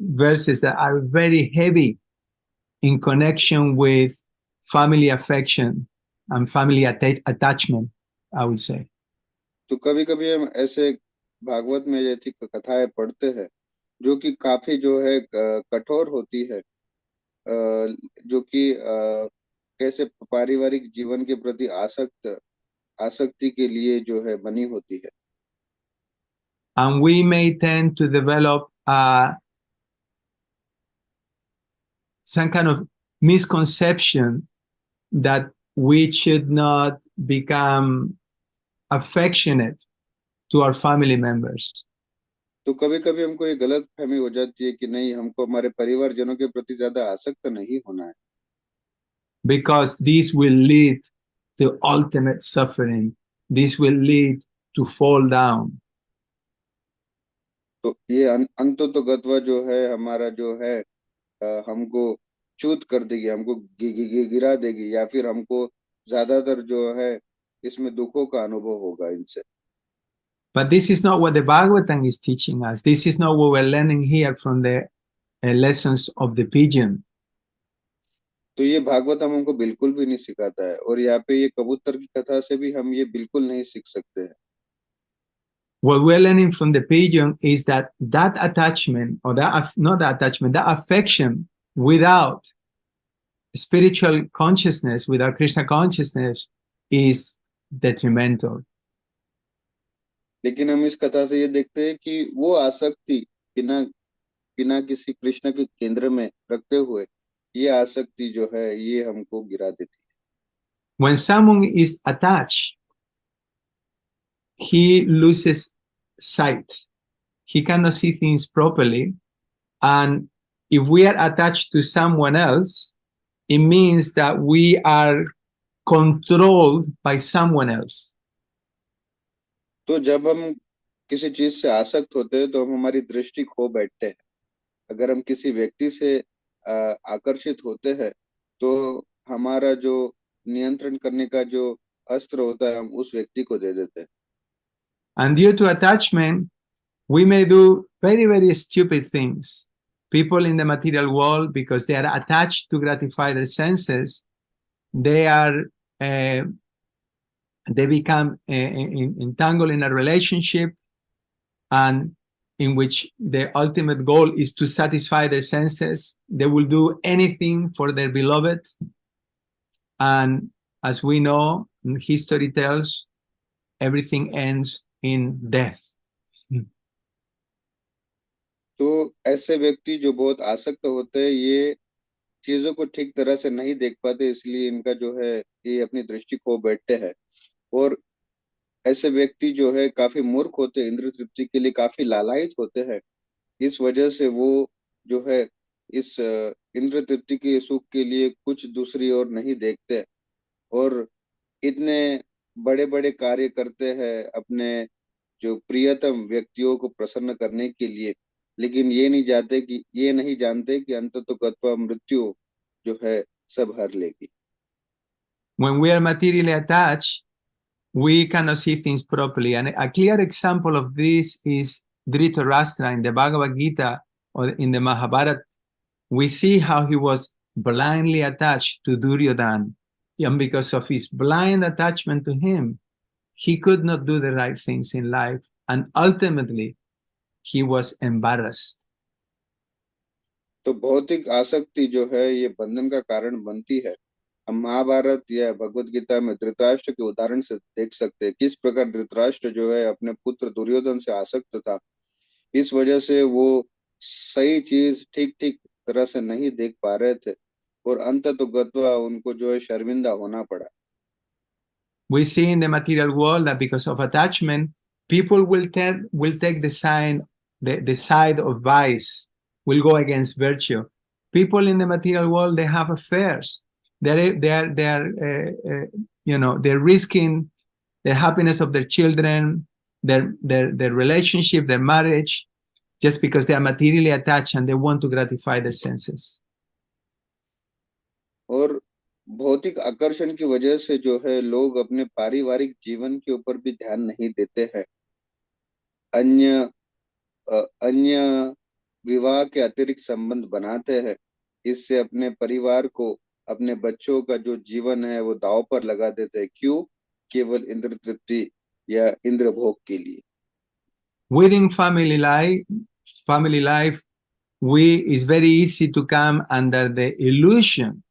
[SPEAKER 5] verses that are very heavy in connection with family affection and family attachment, I would say.
[SPEAKER 7] तो कभी कभी हम ऐसे भागवत में जैसी कथाएं पढ़ते हैं जो कि काफी जो है कठोर होती है, जो कि कैसे पारिवारिक जीवन के प्रति आसक्ति के लिए जो है बनी होती है।
[SPEAKER 5] And we may tend to develop some kind of misconception that we should not become affectionate to our family members.
[SPEAKER 7] तो कभी कभी हमको ये गलत फहमी हो जाती है कि नहीं, हमको हमारे परिवारजनों के प्रति ज्यादा आसक्त नहीं होना है,
[SPEAKER 5] because this will lead to ultimate suffering. This will lead to fall down.
[SPEAKER 7] तो ये अंततोगत्वा जो है हमारा जो है हमको च्युत कर देगी, हमको गिरा देगी, या फिर हमको ज्यादातर जो है इसमें दुखों का अनुभव होगा इनसे।
[SPEAKER 5] But this is not what the Bhagavatam is teaching us. This is not what we're learning here from the lessons of the pigeon.
[SPEAKER 7] तो ये भागवतम हमको बिल्कुल भी नहीं सिखाता है, और यहाँ पे ये कबूतर की कथा से भी हम ये बिल्कुल नहीं सीख सकते हैं।
[SPEAKER 5] What we're learning from the pigeon is that attachment, or not that attachment, that affection without spiritual consciousness, without Krishna consciousness, is detrimental.
[SPEAKER 7] लेकिन हम इस कथा से ये देखते हैं कि वो आसक्ति बिना बिना किसी कृष्ण के केंद्र में रखते हुए ये आसक्ति जो है ये हमको गिरा देती है।
[SPEAKER 5] When someone is attached, he loses sight. He cannot see things properly. And if we are attached to someone else, it means that we are controlled by someone else.
[SPEAKER 7] तो जब हम किसी चीज से आसक्त होते हैं तो हम हमारी दृष्टि खो बैठते हैं। अगर हम किसी व्यक्ति से आकर्षित होते हैं तो हमारा जो नियंत्रण करने का जो अस्त्र होता है हम उस व्यक्ति को दे देते हैं।
[SPEAKER 5] And due to attachment, we may do very, very stupid things. People in the material world, because they are attached to gratify their senses, they become entangled in a relationship, and in which the ultimate goal is to satisfy their senses. They will do anything for their beloved. And as we know, history tells, everything ends in death.
[SPEAKER 7] तो ऐसे व्यक्ति जो बहुत आसक्त होते हैं ये चीजों को ठीक तरह से नहीं देख पाते, इसलिए इनका जो है ये अपनी दृष्टि खो बैठते हैं। और ऐसे व्यक्ति जो है काफी मूर्ख होते हैं, इंद्रिय तृप्ति के लिए काफी लालायित होते हैं। इस वजह से वो जो है इस इंद्रिय तृप्ति के सुख के लिए कुछ दूसरी ओर नहीं देखते और इतने बड़े बड़े कार्य करते हैं अपने जो प्रियतम व्यक्तियों को प्रसन्न करने के लिए, लेकिन ये नहीं जानते कि अंततोगत्वा मृत्यु जो है सब हर लेगी।
[SPEAKER 5] When we are materially attached, we cannot see things properly. And a clear example of this is Dhritarashtra in the Bhagavad Gita or in the Mahabharata. We see how he was blindly attached to Duryodhana. And because of his blind attachment to him, he could not do the right things in life. And ultimately, he was embarrassed.
[SPEAKER 7] तो भौतिक आसक्ति जो है ये बंधन का कारण बनती है। हम महाभारत या भगवत गीता में धृतराष्ट्र के उदाहरण से देख सकते हैं किस प्रकार धृतराष्ट्र जो है अपने पुत्र दुर्योधन से आसक्त था। इस वजह से वो सही चीज ठीक ठीक तरह से नहीं देख पा रहे थे और अंततोगत्वा उनको जो है शर्मिंदा होना पड़ा।
[SPEAKER 5] We see in the material world that because of attachment, people will take the side of vice, will go against virtue. People in the material world, they have affairs. They're risking the happiness of their children, their relationship, their marriage, just because they are materially attached and they want to gratify their senses.
[SPEAKER 7] और भौतिक आकर्षण की वजह से जो है लोग अपने पारिवारिक जीवन के ऊपर भी ध्यान नहीं देते हैं। अन्य अन्य विवाह के अतिरिक्त संबंध बनाते हैं। इससे अपने परिवार को, अपने बच्चों का जो जीवन है वो दांव पर लगा देते हैं। क्यों? केवल इंद्र तृप्ति या इंद्र भोग के लिए।
[SPEAKER 5] Within family life, it's very easy to come under the illusion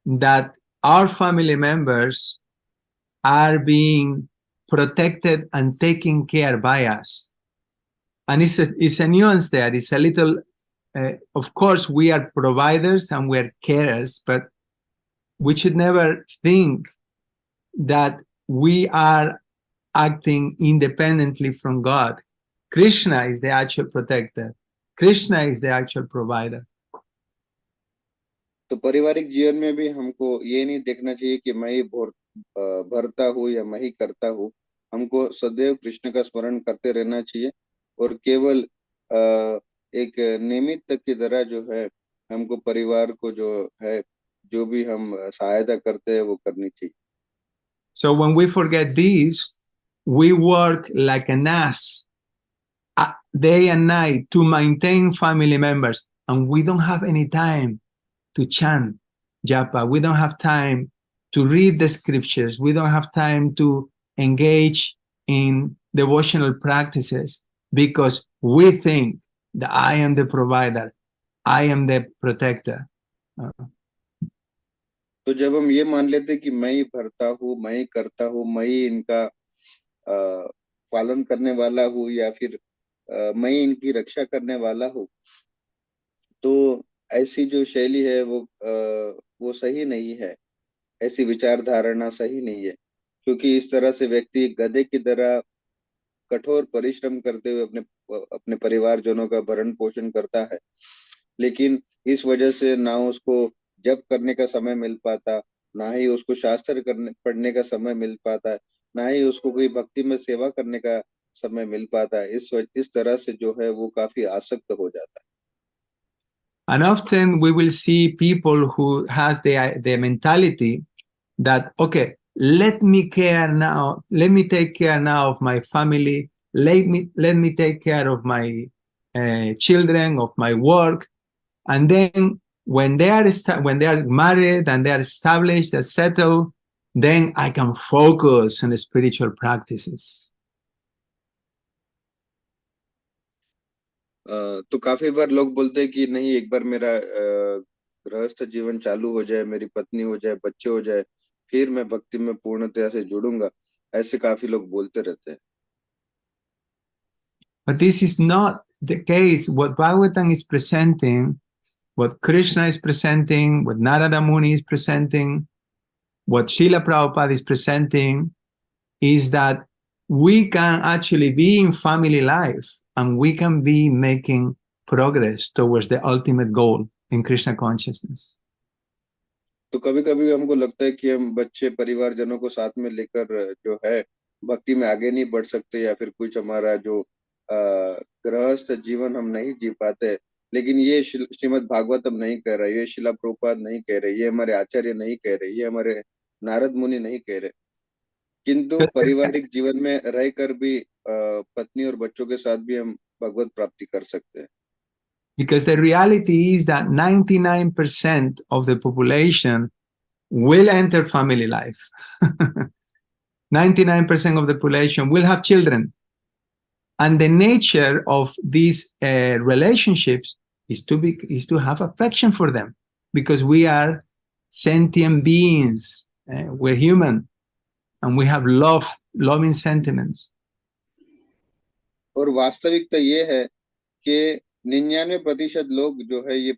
[SPEAKER 5] that our family members are being protected and taken care by us. And it's a nuance there. It's a little, of course, we are providers and we are carers, but we should never think that we are acting independently from God. Krishna is the actual protector. Krishna is the actual provider.
[SPEAKER 7] तो पारिवारिक जीवन में भी हमको ये नहीं देखना चाहिए कि मैं ही भरता हूँ या मैं ही करता हूँ। हमको सदैव कृष्ण का स्मरण करते रहना चाहिए और केवल एक निमित्त की तरह जो है हमको परिवार को जो है जो भी हम सहायता करते हैं वो करनी चाहिए।
[SPEAKER 5] So when we forget this, we work like an ass day and night to maintain family members, and we don't have any time to chant japa. We don't have time to read the scriptures. We don't have time to engage in devotional practices because we think that I am the provider, I am the protector.
[SPEAKER 7] तो जब हम ये मान लेते कि मैं ही भरता हूँ, मैं ही करता हूँ, मैं ही इनका पालन करने वाला हूँ या फिर मैं ही इनकी रक्षा करने वाला हूँ, तो ऐसी जो शैली है वो सही नहीं है। ऐसी विचारधारणा सही नहीं है, क्योंकि इस तरह से व्यक्ति गधे की तरह कठोर परिश्रम करते हुए अपने अपने परिवारजनों का भरण पोषण करता है, लेकिन इस वजह से ना उसको जप करने का समय मिल पाता, ना ही उसको शास्त्र पढ़ने का समय मिल पाता, ना ही उसको कोई भक्ति में सेवा करने का समय मिल पाता है। इस तरह से जो है वो काफी आसक्त हो जाता है।
[SPEAKER 5] And often we will see people who has the mentality that, okay, let me take care now of my family, let me take care of my children, of my work, and then when they are married and they are established and settled, then I can focus on the spiritual practices.
[SPEAKER 7] तो काफी बार लोग बोलते हैं कि नहीं, एक बार मेरा गृहस्थ जीवन चालू हो जाए, मेरी पत्नी हो जाए, बच्चे हो जाए, फिर मैं भक्ति में पूर्णतया से जुड़ूंगा। ऐसे काफी लोग बोलते रहते हैं।
[SPEAKER 5] But this is not the case. What Bhagavatam is presenting, what Krishna is presenting, what Narada Muni is presenting, what Srila Prabhupada is presenting, is that we can actually be in family life and we can be making progress towards the ultimate goal in Krishna consciousness.
[SPEAKER 7] तो कभी कभी हमको लगता है कि हम बच्चे परिवारजनों को साथ में लेकर जो है भक्ति में आगे नहीं बढ़ सकते, या फिर कुछ हमारा जो गृहस्थ जीवन हम नहीं जी पाते। लेकिन ये श्रीमद् भागवतम नहीं कह रहा, ये शिला प्रभुपाद नहीं कह रहे, ये हमारे आचार्य नहीं कह रहे, ये हमारे नारद मुनि नहीं कह रहे। किंतु पारिवारिक जीवन में रहकर भी पत्नी और बच्चों के साथ भी हम भगवत प्राप्ति कर सकते हैं।
[SPEAKER 5] Because the reality is that 99% of the population will enter family life. 99% of the population will have children. And the nature of these relationships is to have affection for them, because we are sentient beings. We're human, and we have loving sentiments.
[SPEAKER 7] और वास्तविकता ये है कि 99% लोग जो है ये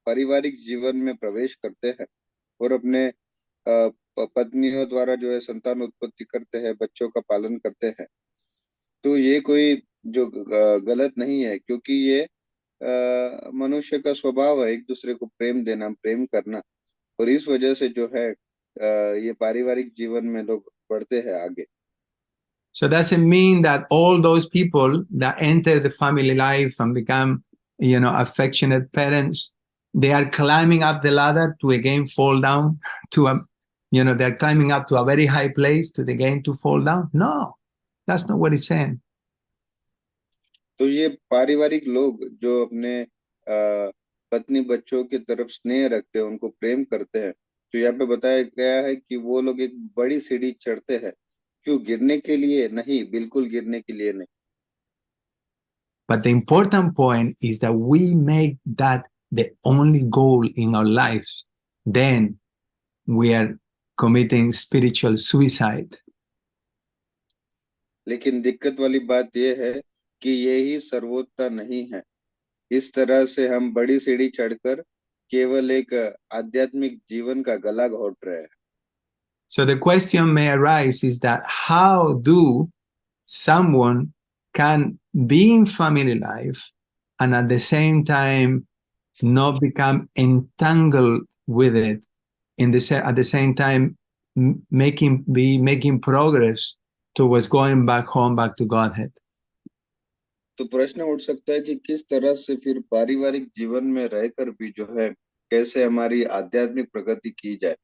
[SPEAKER 7] पारिवारिक जीवन में प्रवेश करते हैं और अपने पत्नियों द्वारा जो है संतान उत्पत्ति करते हैं, बच्चों का पालन करते हैं। तो ये कोई जो गलत नहीं है, क्योंकि ये मनुष्य का स्वभाव है एक दूसरे को प्रेम देना, प्रेम करना, और इस वजह से जो है ये पारिवारिक जीवन में लोग बढ़ते हैं आगे।
[SPEAKER 5] So doesn't mean that all those people that enter the family life and become, affectionate parents, they are climbing up the ladder to again fall down to a, they're climbing up to a very high place to again to fall down. No, that's not what it's saying.
[SPEAKER 7] तो ये पारिवारिक लोग जो अपने पत्नी बच्चों की तरफ स्नेह रखते हैं, उनको प्रेम करते हैं, तो यहाँ पे बताया गया है कि वो लोग एक बड़ी सीढ़ी चढ़ते हैं। क्यों? गिरने के लिए नहीं, बिल्कुल गिरने के लिए नहीं।
[SPEAKER 5] But the important point is that we make that the only goal in our lives. Then we are committing spiritual suicide.
[SPEAKER 7] लेकिन दिक्कत वाली बात यह है कि यही सर्वोत्तम नहीं है। इस तरह से हम बड़ी सीढ़ी चढ़कर केवल एक आध्यात्मिक जीवन का गला घोट रहे हैं।
[SPEAKER 5] So the question may arise is that how do someone can be in family life and at the same time not become entangled with it, at the same time making progress towards going back home, back to Godhead?
[SPEAKER 7] तो प्रश्न उठ सकता है कि किस तरह से फिर पारिवारिक जीवन में रहकर भी जो है कैसे हमारी आध्यात्मिक प्रगति की जाए,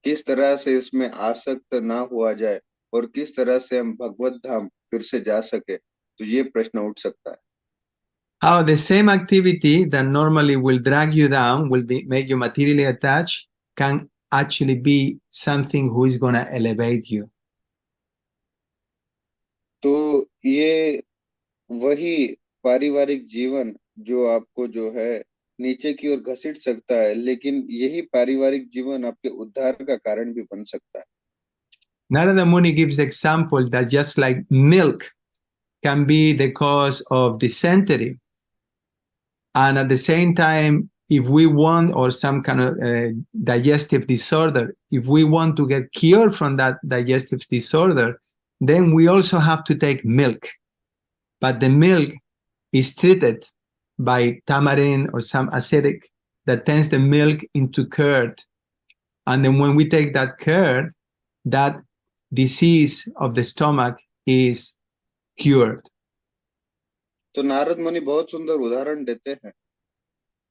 [SPEAKER 7] किस तरह से इसमें आसक्त ना हुआ जाए और किस तरह से हम भगवत धाम फिर से जा सके, तो ये प्रश्न उठ सकता है।
[SPEAKER 5] How the same activity that normally will drag you down, make you materially attached, can actually be something who is going to elevate you.
[SPEAKER 7] तो ये वही पारिवारिक जीवन जो आपको जो है नीचे की ओर घसीट सकता है, लेकिन यही पारिवारिक जीवन आपके उद्धार का कारण भी बन सकता है।
[SPEAKER 5] Narada Muni gives the example that just like milk can be the cause of dysentery, and at the same time, if we want, or some kind of digestive disorder, if we want to get cured from that digestive disorder, then we also have to take milk. But the milk is treated by tamarind or some acidic that turns the milk into curd. And then when we take that curd, that disease of the stomach is cured.
[SPEAKER 7] तो नारद मुनि बहुत सुंदर उदाहरण देते हैं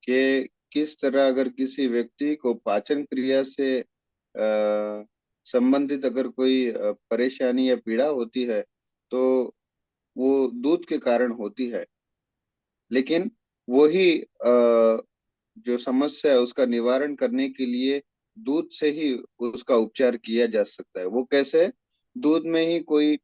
[SPEAKER 7] कि किस तरह अगर किसी व्यक्ति को पाचन क्रिया से संबंधित अगर कोई परेशानी या पीड़ा होती है तो वो दूध के कारण होती है, लेकिन वही जो समस्या है उसका निवारण करने के लिए दूध से ही उसका उपचार किया जा सकता है। वो कैसे? दूध में ही कोई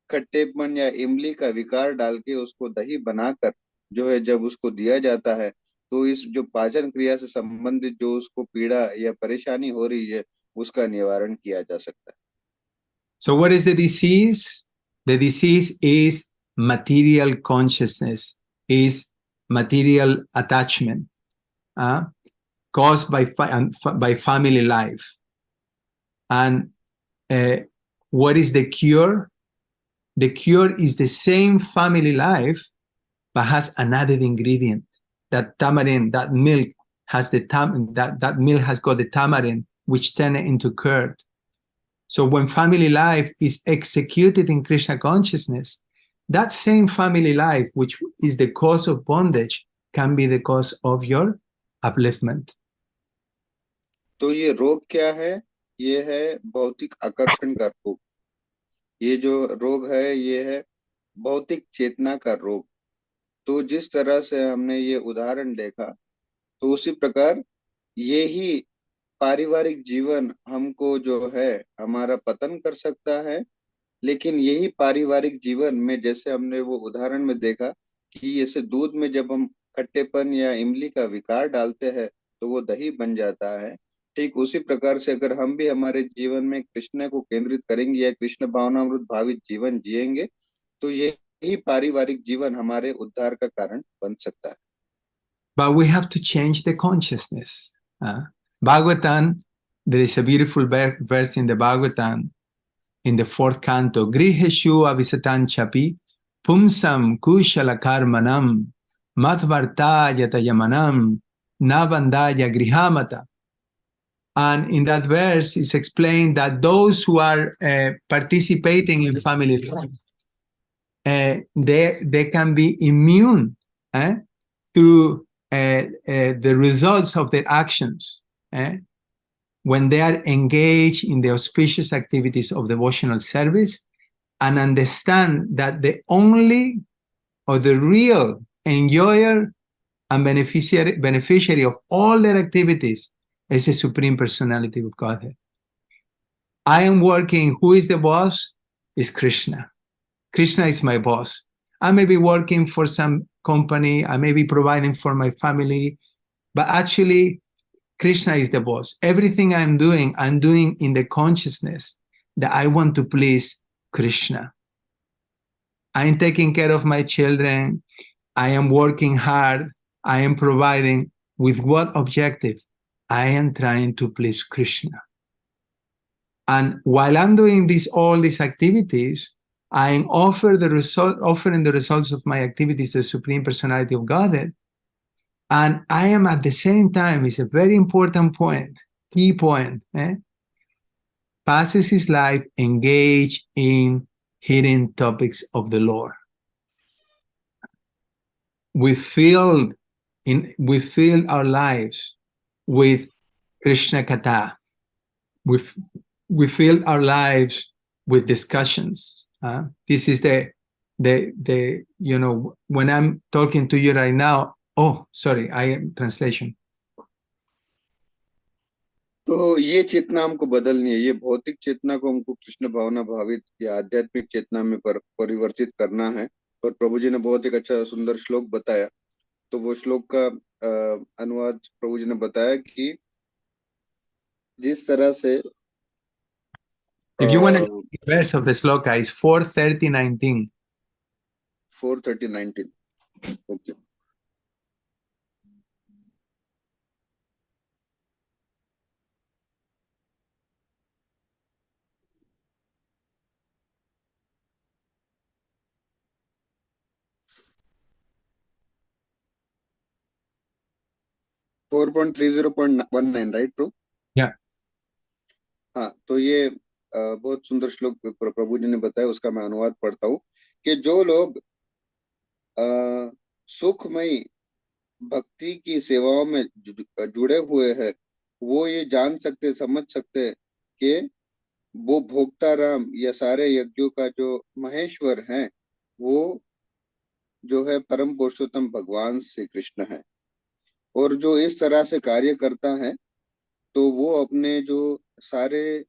[SPEAKER 7] खट्टेपन या इमली का विकार डाल के उसको दही बनाकर जो है जब उसको दिया जाता है तो इस जो पाचन क्रिया से संबंधित जो उसको पीड़ा या परेशानी हो रही है उसका निवारण किया जा सकता है।
[SPEAKER 5] So what is the disease? The disease is material consciousness, is material attachment, caused by family life. And what is the cure? The cure is the same family life, but has an added ingredient. That tamarind, that milk has that milk has got the tamarind, which turn it into curd. So when family life is executed in Krishna consciousness, that same family life, which is the cause of bondage, can be the cause of your upliftment.
[SPEAKER 7] तो ये रोग क्या है? ये है भौतिक आकर्षण का रोग। ये जो रोग है ये है भौतिक चेतना का रोग। तो जिस तरह से हमने ये उदाहरण देखा तो उसी प्रकार ये ही पारिवारिक जीवन हमको जो है हमारा पतन कर सकता है, लेकिन यही पारिवारिक जीवन में जैसे हमने वो उदाहरण में देखा कि जैसे दूध में जब हम खट्टेपन या इमली का विकार डालते हैं तो वो दही बन जाता है, ठीक उसी प्रकार से अगर हम भी हमारे जीवन में कृष्ण को केंद्रित करेंगे या कृष्ण भावनामृत भावित जीवन जिएंगे तो यही पारिवारिक जीवन हमारे उद्धार का कारण बन सकता है।
[SPEAKER 5] But we have to change the consciousness. Bhagavatam, there is a beautiful verse in the Bhagavatam in the 4th canto. Griheshu avisatan chapi pumsam kushala karmanam madvarta yatayamanam navandaya grihamata. And in that verse, it's explained that those who are participating in family life, they can be immune to the results of their actions, when they are engaged in the auspicious activities of devotional service, and understand that the only or the real enjoyer and beneficiary of all their activities is the Supreme Personality of Godhead. I am working, who is the boss? Is Krishna. Krishna is my boss. I may be working for some company, I may be providing for my family, but actually Krishna is the boss. Everything I'm doing in the consciousness that I want to please Krishna. I'm taking care of my children. I am working hard. I am providing. With what objective? I am trying to please Krishna. And while I'm doing all these activities, I am offering the results of my activities to the Supreme Personality of Godhead. And I am at the same time, it's a very important point, key point, passes his life engaged in hidden topics of the Lord. We filled our lives with Krishna Katha. We filled our lives with discussions. This is the when I'm talking to you right now. Oh, sorry, I am translation.
[SPEAKER 7] तो ये चेतना हमको बदलनी है, ये भौतिक चेतना को हमको कृष्ण भावना भावित या आध्यात्मिक चेतना में परिवर्तित करना है। और प्रभु जी ने बहुत एक अच्छा सुंदर श्लोक बताया। तो वो श्लोक का अनुवाद प्रभु जी ने बताया कि जिस तरह से
[SPEAKER 5] If you want to verse of the sloka is 4:30:19.
[SPEAKER 7] 4:30:19. Okay. (4.30.19), right pro?
[SPEAKER 5] Yeah.
[SPEAKER 7] हाँ, तो ये बहुत सुंदर श्लोक प्रभु जी ने बताया, उसका मैं अनुवाद पढ़ता हूँ कि जो लोग सुखमयी भक्ति की सेवाओं में जुड़े हुए हैं, वो ये जान सकते, समझ सकते कि वो भोक्ता राम या सारे यज्ञों का जो महेश्वर है, वो जो है परम पुरुषोत्तम भगवान श्री कृष्ण है। और जो इस तरह से कार्य करता है, तो वो अपने जो सारे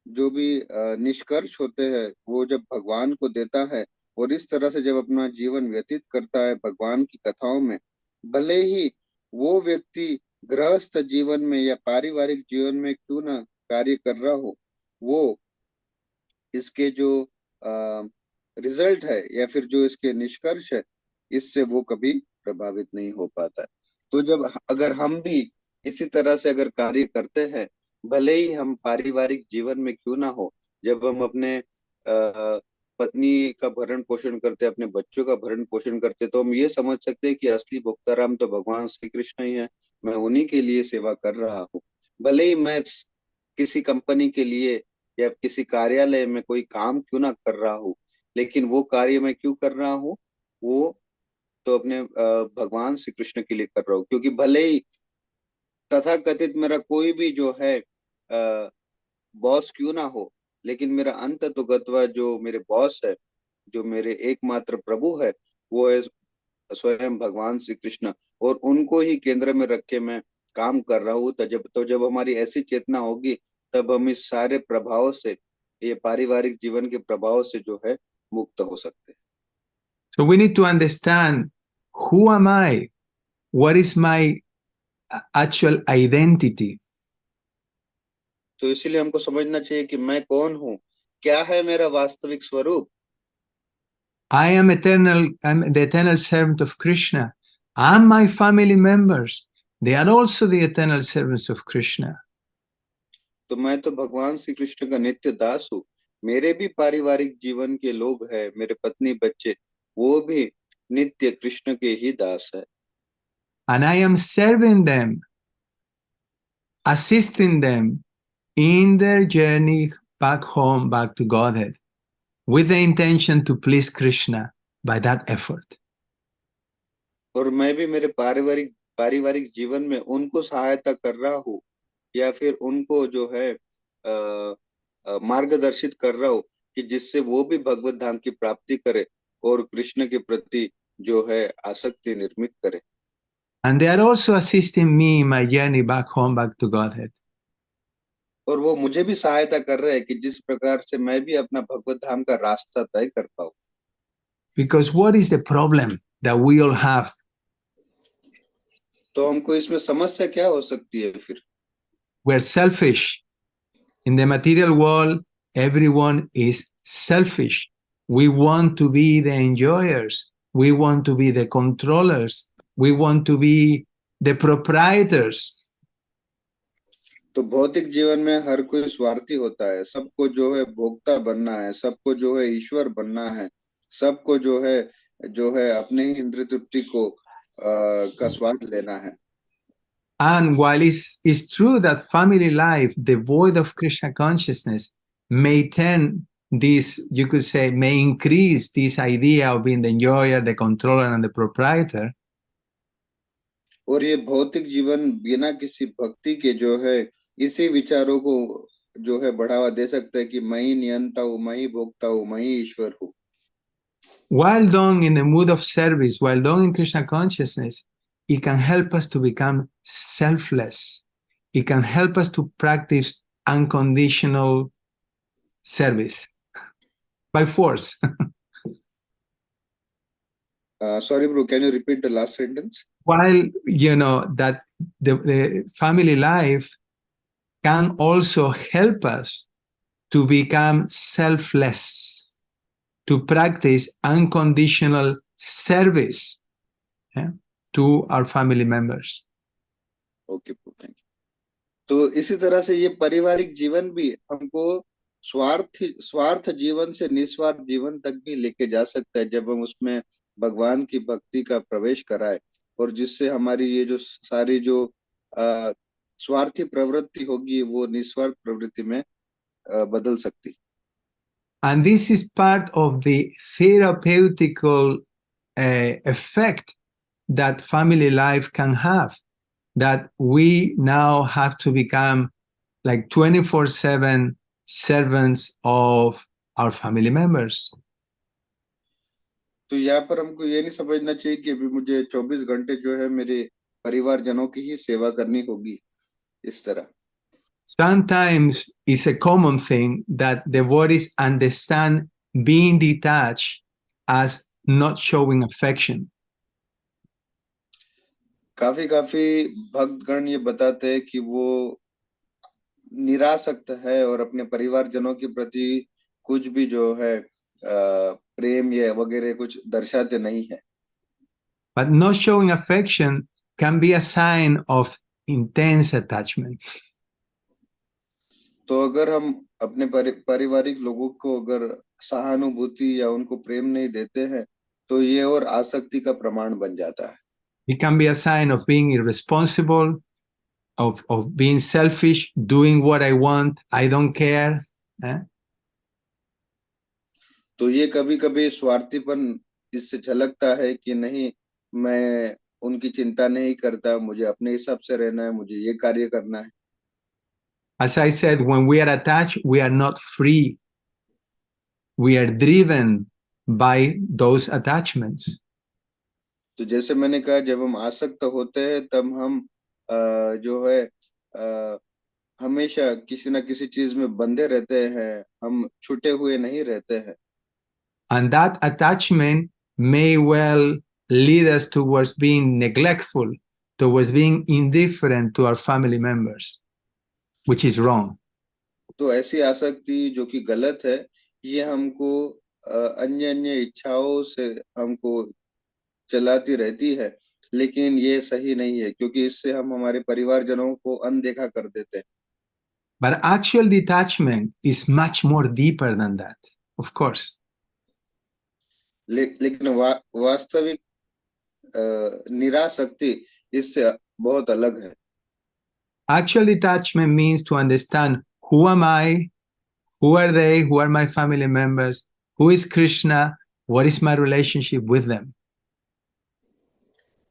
[SPEAKER 7] जो भी निष्कर्ष होते हैं, वो जब भगवान को देता है और इस तरह से जब अपना जीवन व्यतीत करता है भगवान की कथाओं में, भले ही वो व्यक्ति गृहस्थ जीवन में या पारिवारिक जीवन में क्यों ना कार्य कर रहा हो, वो इसके जो रिजल्ट है या फिर जो इसके निष्कर्ष है, इससे वो कभी प्रभावित नहीं हो पाता है। तो जब अगर हम भी इसी तरह से अगर कार्य करते हैं, भले ही हम पारिवारिक जीवन में क्यों ना हो, जब हम अपने पत्नी का भरण पोषण करते, अपने बच्चों का भरण पोषण करते, तो हम ये समझ सकते हैं कि असली भोक्ताराम तो भगवान श्री कृष्ण ही है, मैं उन्हीं के लिए सेवा कर रहा हूँ। भले ही मैं किसी कंपनी के लिए या किसी कार्यालय में कोई काम क्यों ना कर रहा हूँ, लेकिन वो कार्य मैं क्यों कर रहा हूँ, वो तो अपने भगवान श्री कृष्ण के लिए कर रहा हूँ। क्योंकि भले ही तथाकथित मेरा कोई भी जो है बॉस क्यों ना हो, लेकिन मेरा अंततोगत्वा जो मेरे बॉस है, जो मेरे एकमात्र प्रभु है, वो है स्वयं भगवान श्री कृष्ण, और उनको ही केंद्र में रख के मैं काम कर रहा हूँ। तो जब हमारी ऐसी चेतना होगी, तब हम इस सारे प्रभाव से, ये पारिवारिक जीवन के प्रभाव से जो है मुक्त हो सकते हैं।
[SPEAKER 5] So we need to understand, who am I? What is my actual identity?
[SPEAKER 7] तो इसीलिए हमको समझना चाहिए कि मैं कौन हूँ, क्या है मेरा वास्तविक स्वरूप।
[SPEAKER 5] I am I'm the eternal servant of Krishna, and my family members, they are also the eternal servants of Krishna.
[SPEAKER 7] तो मैं तो भगवान श्री कृष्ण का नित्य दास हूँ, मेरे भी पारिवारिक जीवन के लोग हैं, मेरे पत्नी बच्चे, वो भी नित्य कृष्ण के ही दास है।
[SPEAKER 5] And I am serving them, assisting them in their journey back home, back to Godhead, with the intention to please Krishna by that effort.
[SPEAKER 7] और मैं भी मेरे पारिवारिक पारिवारिक जीवन में उनको सहायता कर रहा हूँ या फिर उनको जो है मार्गदर्शित कर रहा हूँ कि जिससे वो भी भगवत धाम की प्राप्ति करे और कृष्ण के प्रति जो है आसक्ति निर्मित करे।
[SPEAKER 5] And they are also assisting me in my journey back home, back to Godhead.
[SPEAKER 7] और वो मुझे भी सहायता कर रहे हैं कि जिस प्रकार से मैं भी अपना भगवत धाम का रास्ता तय कर पाऊँ।
[SPEAKER 5] Because what is the problem that we all have?
[SPEAKER 7] तो हमको इसमें समस्या क्या हो सकती है फिर?
[SPEAKER 5] We're selfish. In the material world, everyone is selfish. We want to be the enjoyers. We want to be the controllers. We want to be the proprietors.
[SPEAKER 7] तो भौतिक जीवन में हर कोई स्वार्थी होता है, सबको जो है भोक्ता बनना है, सबको जो है ईश्वर बनना है, सबको जो है अपने ही इंद्रिय तृप्ति को का स्वाद लेना है।
[SPEAKER 5] And while it's true that family life devoid of Krishna consciousness may tend this, you could say, may increase this idea of being the enjoyer, the controller, and the proprietor.
[SPEAKER 7] और ये भौतिक जीवन बिना किसी भक्ति के जो है इसी विचारों को जो है बढ़ावा दे सकता है कि मैं ही नियंता हूँ, मैं ही भोक्ता हूँ, मैं ही ईश्वर हूँ।
[SPEAKER 5] While done in the mood of service, while done in Krishna consciousness, it can help us to become selfless. It can help us to practice unconditional service by force.
[SPEAKER 7] Sorry, bro, can you repeat the last sentence?
[SPEAKER 5] While you know that the family life can also help us to become selfless, to practice unconditional service, yeah, to our family members.
[SPEAKER 7] Okay, thank you. तो इसी तरह से ये पारिवारिक जीवन भी हमको स्वार्थ जीवन से निस्वार्थ जीवन तक भी लेके जा सकता है जब हम उसमें भगवान की भक्ति का प्रवेश कराए और जिससे हमारी ये जो सारी जो स्वार्थी प्रवृत्ति होगी वो निस्वार्थ प्रवृत्ति में बदल सकती।
[SPEAKER 5] And this is part of the therapeutical effect that family life can have, that we now have to become like 24/7 servants of our family members.
[SPEAKER 7] तो यहाँ पर हमको ये नहीं समझना चाहिए कि अभी मुझे 24 घंटे जो है मेरे परिवारजनों की ही सेवा करनी होगी इस तरह।
[SPEAKER 5] Sometimes it's a common thing that devotees understand being detached as not showing affection.
[SPEAKER 7] काफी भक्तगण ये बताते हैं कि वो निरासक्त है और अपने परिवारजनों के प्रति कुछ भी जो है प्रेम या वगैरह कुछ दर्शाते नहीं है।
[SPEAKER 5] But not showing affection can be a sign of intense attachment.
[SPEAKER 7] तो अगर हम अपने पारिवारिक लोगों को अगर सहानुभूति या उनको प्रेम नहीं देते हैं तो ये और आसक्ति का प्रमाण बन जाता है।
[SPEAKER 5] It can be a sign of being irresponsible, of being selfish, doing what I want, I don't care.
[SPEAKER 7] तो ये कभी-कभी स्वार्थीपन इससे झलकता है कि नहीं, मैं उनकी चिंता नहीं करता, मुझे अपने हिसाब से रहना है, मुझे ये कार्य करना है।
[SPEAKER 5] As I said, when we are attached, we are not free. We are driven by those attachments.
[SPEAKER 7] तो जैसे मैंने कहा, जब हम आसक्त होते हैं तब हम जो है हमेशा किसी ना किसी चीज में बंधे रहते हैं, हम छूटे हुए नहीं रहते हैं।
[SPEAKER 5] And that attachment may well lead us towards being neglectful, towards being indifferent to our family members, which is wrong.
[SPEAKER 7] तो ऐसी आसक्ति जो कि गलत है, ये हमको अन्य इच्छाओं से हमको चलाती रहती है, लेकिन ये सही नहीं है क्योंकि इससे हम हमारे परिवारजनों को अनदेखा कर देते हैं।
[SPEAKER 5] But actual detachment is much more deeper than that, of course.
[SPEAKER 7] लेकिन वास्तविक निरासक्ति इससे बहुत अलग है।
[SPEAKER 5] Actual detachment means to understand who am I, who are they, who are my family members, who is Krishna, what is my relationship with them.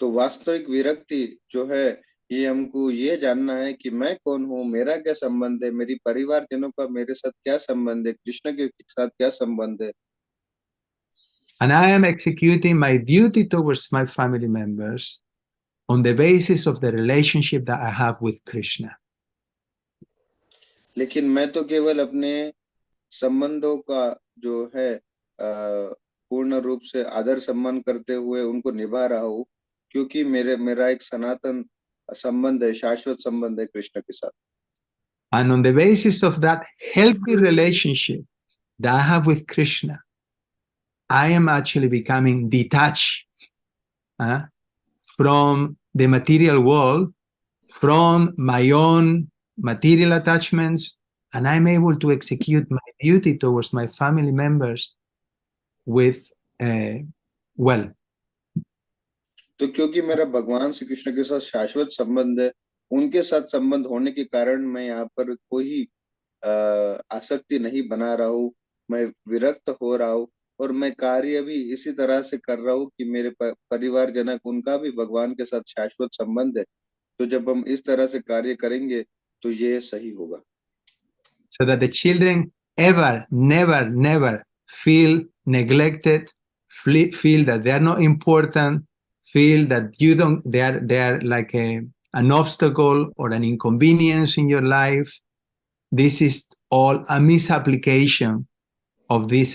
[SPEAKER 7] तो वास्तविक विरक्ति जो है, ये हमको ये जानना है कि मैं कौन हूँ, मेरा क्या संबंध है, मेरी परिवारजनों का मेरे साथ क्या संबंध है, कृष्ण के साथ क्या संबंध है।
[SPEAKER 5] And I am executing my duty towards my family members on the basis of the relationship that I have with Krishna.
[SPEAKER 7] लेकिन मैं तो केवल अपने संबंधों का जो है पूर्ण रूप से आदर सम्मान करते हुए उनको निभा रहा हूँ, क्योंकि मेरा एक सनातन संबंध है, शाश्वत संबंध है कृष्ण के साथ।
[SPEAKER 5] And on the basis of that healthy relationship that I have with Krishna, I am actually becoming detached from the material world, from my own material attachments, and I'm able to execute my duty towards my family members with well.
[SPEAKER 7] तो क्योंकि मेरा भगवान श्री कृष्ण के साथ शाश्वत संबंध है, उनके साथ संबंध होने के कारण मैं यहाँ पर कोई आसक्ति नहीं बना रहा हूँ, मैं विरक्त हो रहा हूँ, और मैं कार्य भी इसी तरह से कर रहा हूँ कि मेरे परिवारजनक उनका भी भगवान के साथ शाश्वत संबंध है। तो जब हम इस तरह से कार्य करेंगे तो ये सही होगा।
[SPEAKER 5] So that the children never feel neglected, feel that they are not important, feel that they are like an obstacle or an inconvenience in your life. This is all a misapplication of these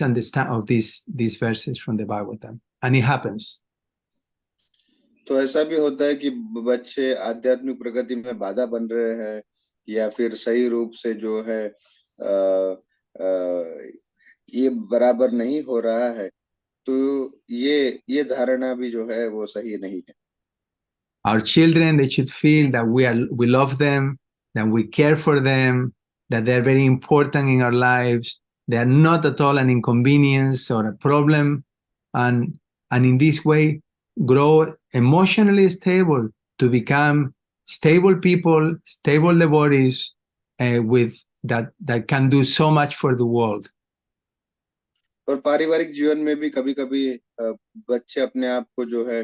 [SPEAKER 5] verses from the Bhagavatam, and it happens.
[SPEAKER 7] तो ऐसा भी होता है कि बच्चे आध्यात्मिक प्रगति में बाधा बन रहे हैं, या फिर सही रूप से जो है ये बराबर नहीं हो रहा है, तो ये धारणा भी जो है वो सही नहीं है।
[SPEAKER 5] Our children, they should feel that we love them, that we care for them, that they're very important in our lives. They are not at all an inconvenience or a problem, and in this way grow emotionally stable to become stable people, stable devotees, with that can do so much for the world.
[SPEAKER 7] और पारिवारिक जीवन में भी कभी कभी बच्चे अपने आप को जो है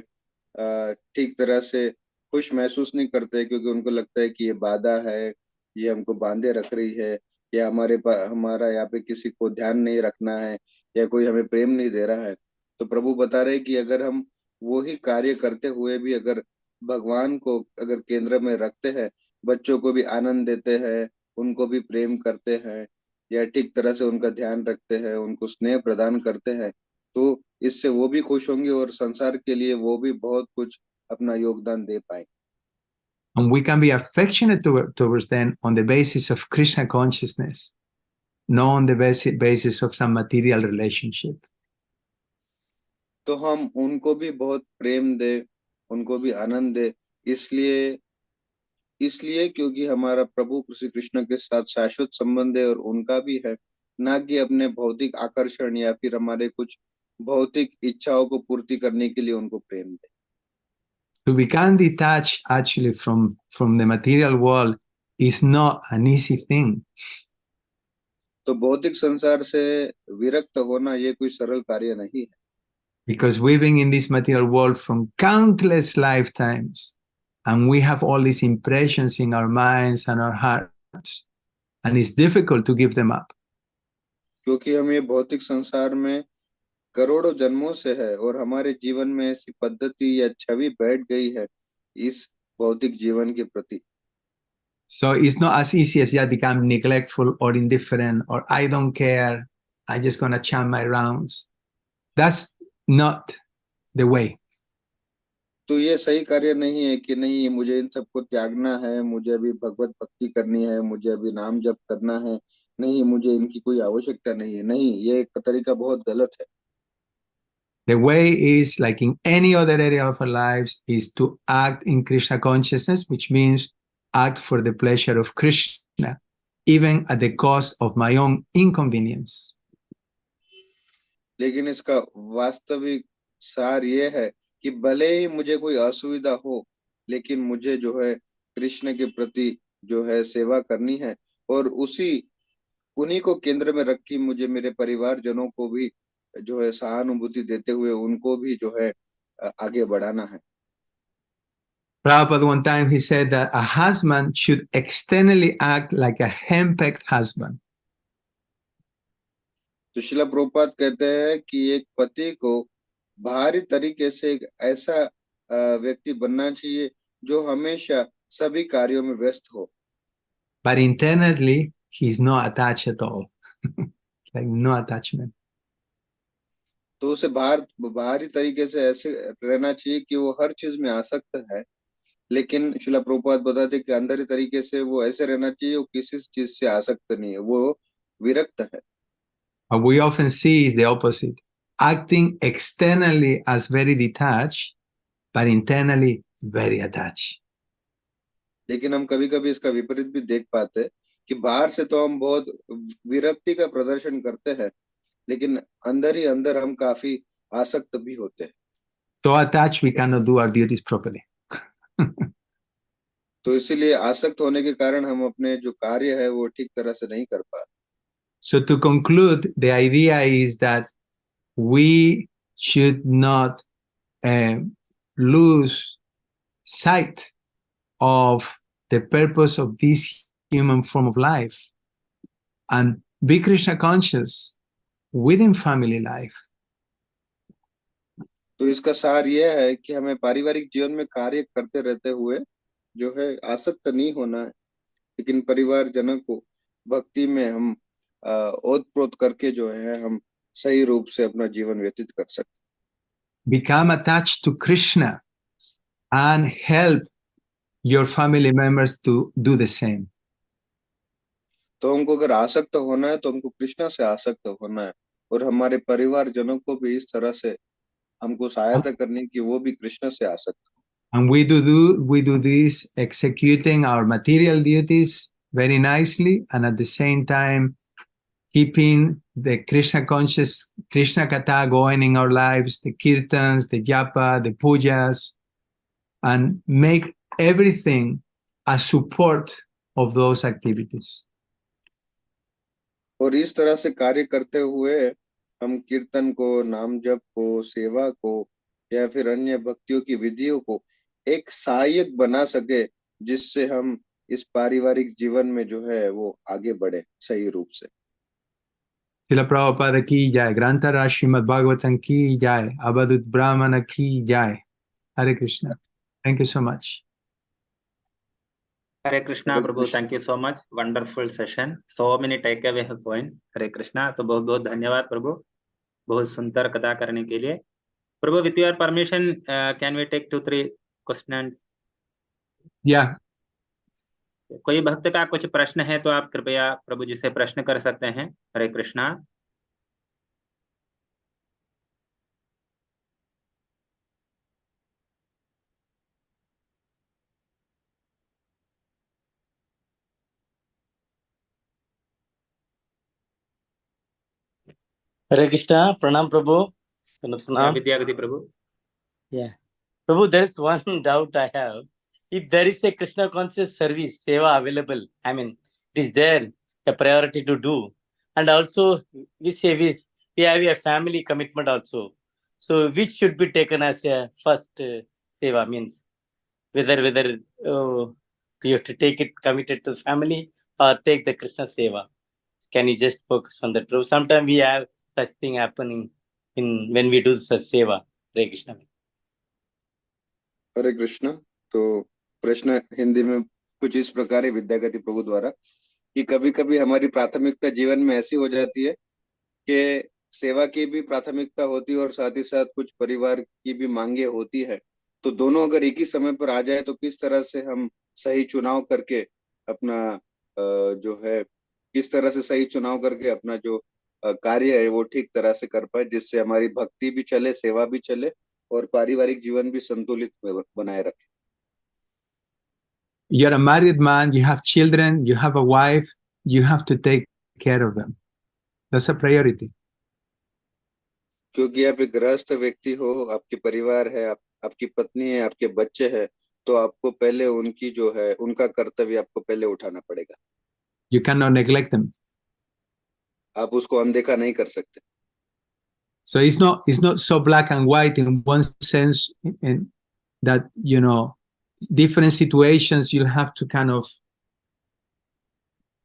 [SPEAKER 7] ठीक तरह से खुश महसूस नहीं करते, क्योंकि उनको लगता है कि ये बाधा है, ये हमको बांधे रख रही है, या हमारा यहाँ पे किसी को ध्यान नहीं रखना है, या कोई हमें प्रेम नहीं दे रहा है। तो प्रभु बता रहे कि अगर हम वो ही कार्य करते हुए भी अगर भगवान को अगर केंद्र में रखते हैं, बच्चों को भी आनंद देते हैं, उनको भी प्रेम करते हैं, या ठीक तरह से उनका ध्यान रखते हैं, उनको स्नेह प्रदान करते हैं, तो इससे वो भी खुश होंगे और संसार के लिए वो भी बहुत कुछ अपना योगदान दे पाए।
[SPEAKER 5] And we can be affectionate towards them on the basis of Krishna consciousness, not on the basis of some material relationship.
[SPEAKER 7] तो हम उनको भी बहुत प्रेम दे, उनको भी आनंद दे, इसलिए इसलिए क्योंकि हमारा प्रभु श्री कृष्ण के साथ शाश्वत संबंध है और उनका भी है, ना कि अपने भौतिक आकर्षण या फिर हमारे कुछ भौतिक इच्छाओं को पूर्ति करने के लिए उनको प्रेम दे।
[SPEAKER 5] To become detached actually from the material world is not an easy thing.
[SPEAKER 7] तो भौतिक संसार से विरक्त होना ये कोई सरल कार्य नहीं है,
[SPEAKER 5] Because we've been in this material world from countless lifetimes, and we have all these impressions in our minds and our hearts, and it's difficult to give them up.
[SPEAKER 7] क्योंकि हम ये भौतिक संसार में करोड़ों जन्मों से है और हमारे जीवन में ऐसी पद्धति या छवि बैठ गई है इस भौतिक जीवन के प्रति।
[SPEAKER 5] So it's not as easy as just become neglectful or indifferent or I don't care, I'm just going to chant my rounds. That's not the way.
[SPEAKER 7] तो ये सही कार्य नहीं है कि नहीं मुझे इन सबको त्यागना है, मुझे अभी भगवत भक्ति करनी है, मुझे अभी नाम जप करना है, नहीं मुझे इनकी कोई आवश्यकता नहीं है। नहीं, ये तरीका बहुत गलत है।
[SPEAKER 5] The way is like in any other area of our lives is to act in Krishna consciousness, which means act for the pleasure of Krishna, even at the cost of my own inconvenience.
[SPEAKER 7] लेकिन इसका वास्तविक सार ये है कि भले ही मुझे कोई असुविधा हो, लेकिन मुझे जो है कृष्ण के प्रति जो है सेवा करनी है, और उन्हीं को केंद्र में रख के मुझे मेरे परिवारजनों को भी जो है सहानुभूति देते हुए उनको भी जो है आगे बढ़ाना है।
[SPEAKER 5] Prabhupada one time he said that a husband should externally act like a henpecked husband.
[SPEAKER 7] तो शिला प्रभुपाद कहते हैं कि एक पति को बाहरी तरीके से एक ऐसा व्यक्ति बनना चाहिए जो हमेशा सभी कार्यों में व्यस्त हो,
[SPEAKER 5] But internally he's not attached at all. Like no attachment.
[SPEAKER 7] तो उसे बाहरी तरीके से ऐसे रहना चाहिए कि वो हर चीज में आसक्त है, लेकिन शिला प्रभुपाद बताते हैं कि अंदर तरीके से वो ऐसे रहना चाहिए, वो किसी चीज से आसक्त नहीं है, वो विरक्त है।
[SPEAKER 5] What we often see is the opposite, acting externally as very detached, but internally very attached.
[SPEAKER 7] लेकिन हम कभी कभी इसका विपरीत भी देख पाते हैं कि बाहर से तो हम बहुत विरक्ति का प्रदर्शन करते हैं, लेकिन अंदर ही अंदर हम काफी आसक्त भी होते हैं।
[SPEAKER 5] So attached we cannot do our duties properly.
[SPEAKER 7] तो इसीलिए आसक्त होने के कारण हम अपने जो कार्य है वो ठीक तरह से नहीं कर पा।
[SPEAKER 5] So to conclude, the idea is that we should not lose sight of the purpose of this human form of life and be Krishna conscious within family life.
[SPEAKER 7] तो इसका सार यह है कि हमें पारिवारिक जीवन में कार्य करते रहते हुए जो है आसक्त नहीं होना है, लेकिन परिवार जनों को भक्ति में हम ओतप्रोत करके जो है हम सही रूप से अपना जीवन व्यतीत कर सकते।
[SPEAKER 5] Become attached to Krishna and help your family members to do the same.
[SPEAKER 7] तो हमको अगर आसक्त होना है तो हमको कृष्णा से आसक्त होना है, और हमारे परिवार जनों को भी इस तरह से हमको सहायता करनी कि वो भी कृष्ण से आसक्त हो।
[SPEAKER 5] And we do this executing our material duties very nicely, and at the same time keeping the Krishna conscious Krishna Katha going in our lives, the kirtans, the japa, the pujas, and make everything a support of those activities.
[SPEAKER 7] और इस तरह से कार्य करते हुए हम कीर्तन को, नाम जप को, सेवा को या फिर अन्य भक्तियों की विधियों को एक सहायक बना सके, जिससे हम इस पारिवारिक जीवन में जो है वो आगे बढ़े सही रूप से।
[SPEAKER 5] Srila Prabhupada ki jai, Grantara Srimad Bhagavatam ki jai, Abadut Brahmana ki jai. Hare Krishna. Thank you so much.
[SPEAKER 4] Hare Krishna,
[SPEAKER 7] Hare
[SPEAKER 4] Prabhu.
[SPEAKER 7] Krishna.
[SPEAKER 4] Thank you so much. Wonderful session. So many takeaway points. Hare Krishna. तो बहुत बहुत धन्यवाद प्रभु, बहुत सुंदर कथा करने के लिए। प्रभु, with your permission, can we take 2-3 questions?
[SPEAKER 5] Yeah.
[SPEAKER 4] कोई भक्त का कुछ प्रश्न है तो आप कृपया प्रभु जी से प्रश्न कर सकते हैं। हरे Krishna.
[SPEAKER 8] Hare Krishna, Pranam Prabhu.
[SPEAKER 4] या विद्यागति प्रभु।
[SPEAKER 8] Yeah. Prabhu, there is one doubt I have. If there is a Krishna conscious service, seva available, I mean, it is there, a priority to do. And also, we say we have a family commitment also. So, which should be taken as a first seva, means whether you have to take it committed to the family or take the Krishna seva. Can you just focus on that? Sometimes we have such thing happening in when we do such seva. Hare Krishna.
[SPEAKER 7] हरे कृष्ण। तो प्रश्न हिंदी में कुछ इस प्रकार है विद्यागति प्रभु द्वारा कि कभी कभी हमारी प्राथमिकता जीवन में ऐसी हो जाती है कि सेवा की भी प्राथमिकता होती है और साथ ही साथ कुछ परिवार की भी मांगे होती है। तो दोनों अगर एक ही समय पर आ जाए तो किस तरह से हम सही चुनाव करके अपना जो है किस तरह से सही चुनाव करके अपना जो कार्य है वो ठीक तरह से कर पाए, जिससे हमारी भक्ति भी चले, सेवा भी चले और पारिवारिक जीवन भी संतुलित बनाए रखे।
[SPEAKER 5] You're a married man, you have children, you have a wife, you have to take care of them. That's a priority.
[SPEAKER 7] क्योंकि आप एक गृहस्थ व्यक्ति हो, आपके परिवार है, आपकी पत्नी है, आपके बच्चे हैं, तो आपको पहले उनकी जो है उनका कर्तव्य आपको पहले उठाना पड़ेगा।
[SPEAKER 5] You cannot neglect them.
[SPEAKER 7] आप उसको अनदेखा नहीं कर सकते।
[SPEAKER 5] So it's not so black and white in one sense, in that different situations, you'll have to kind of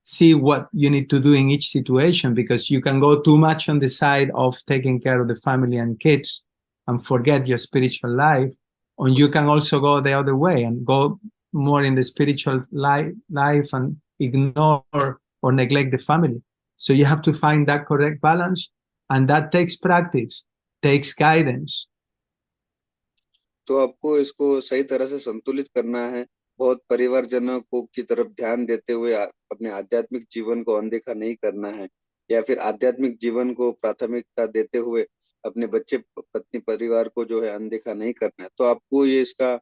[SPEAKER 5] see what you need to do in each situation, because you can go too much on the side of taking care of the family and kids and forget your spiritual life, or you can also go the other way and go more in the spiritual life and ignore or neglect the family. So you have to find that correct balance, and that takes practice, takes guidance.
[SPEAKER 7] तो आपको इसको सही तरह से संतुलित करना है, बहुत परिवारजनों को की तरफ ध्यान देते हुए अपने आध्यात्मिक जीवन को अनदेखा नहीं करना है, या फिर आध्यात्मिक जीवन को प्राथमिकता देते हुए अपने बच्चे पत्नी परिवार को जो है अनदेखा नहीं करना है। तो आपको ये इसका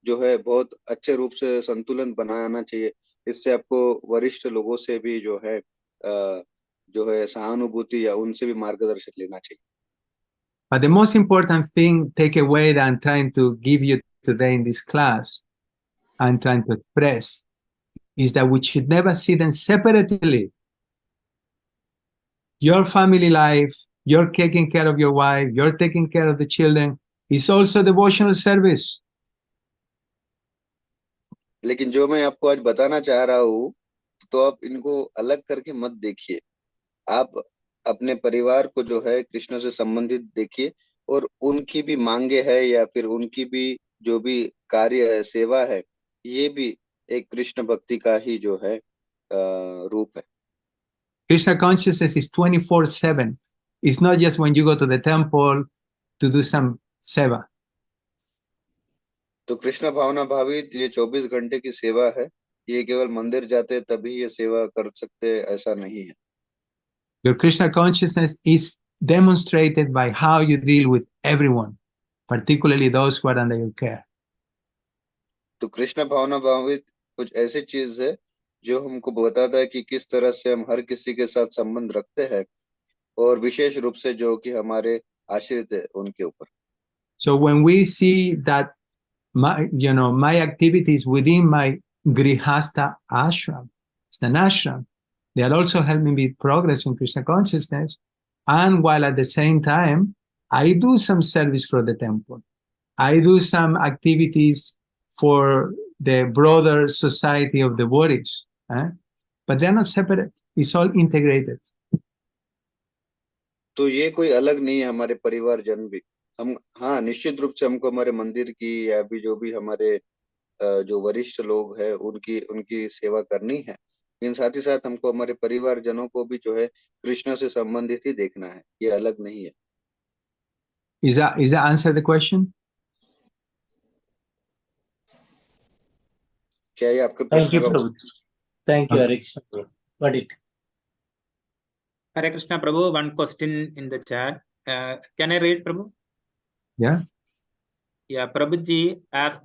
[SPEAKER 7] जो है बहुत अच्छे रूप से संतुलन बनाना चाहिए। इससे आपको वरिष्ठ लोगों से भी जो है सहानुभूति या उनसे भी मार्गदर्शन लेना चाहिए।
[SPEAKER 5] But the most important thing, takeaway that I'm trying to give you today in this class, I'm trying to express, is that we should never see them separately. Your family life, you're taking care of your wife, you're taking care of the children, is also devotional service.
[SPEAKER 7] लेकिन जो मैं आपको आज बताना चाह रहा हूँ, तो आप इनको अलग करके मत देखिए। आप अपने परिवार को जो है कृष्ण से संबंधित देखिए, और उनकी भी मांगे है या फिर उनकी भी जो भी कार्य है, सेवा है, ये भी एक कृष्ण भक्ति का ही जो है रूप है।
[SPEAKER 5] Krishna consciousness is 24/7. It's not just when you go to the temple to do some seva.
[SPEAKER 7] तो कृष्ण भावना भावित ये 24 घंटे की सेवा है। ये केवल मंदिर जाते तभी ये सेवा कर सकते, ऐसा नहीं है।
[SPEAKER 5] Your Krishna consciousness is demonstrated by how you deal with everyone, particularly those who are under your care.
[SPEAKER 7] तो कृष्ण भावना भावित कुछ ऐसी चीज है जो हमको बताता है कि किस तरह से हम हर किसी के साथ संबंध रखते हैं, और विशेष रूप से जो कि हमारे आश्रित है उनके ऊपर।
[SPEAKER 5] So when we see that my activities within my grihastha ashram, it's an ashram, they are also helping me progress in Krishna consciousness, and while at the same time I do some service for the temple, I do some activities for the broader society of devotees, but they're not separate, it's all integrated.
[SPEAKER 7] तो ये कोई अलग नहीं है हमारे परिवारजन भी। हम हाँ, निश्चित रूप से हमको हमारे मंदिर की या भी जो भी हमारे जो वरिष्ठ लोग हैं उनकी उनकी सेवा करनी है, लेकिन साथ ही साथ हमको हमारे परिवारजनों को भी जो है कृष्ण से संबंधित ही देखना है, ये अलग नहीं है।
[SPEAKER 5] Is that answer the question?
[SPEAKER 7] क्या ये आपके
[SPEAKER 8] Thank
[SPEAKER 7] प्रश्न
[SPEAKER 8] you,
[SPEAKER 7] का
[SPEAKER 8] Prabhu. Thank you, Hare Krishna. Got it.
[SPEAKER 4] Hare Krishna, Prabhu. One question in the chat. Can I read, Prabhu?
[SPEAKER 5] Yeah.
[SPEAKER 4] Yeah, Prabhuji, as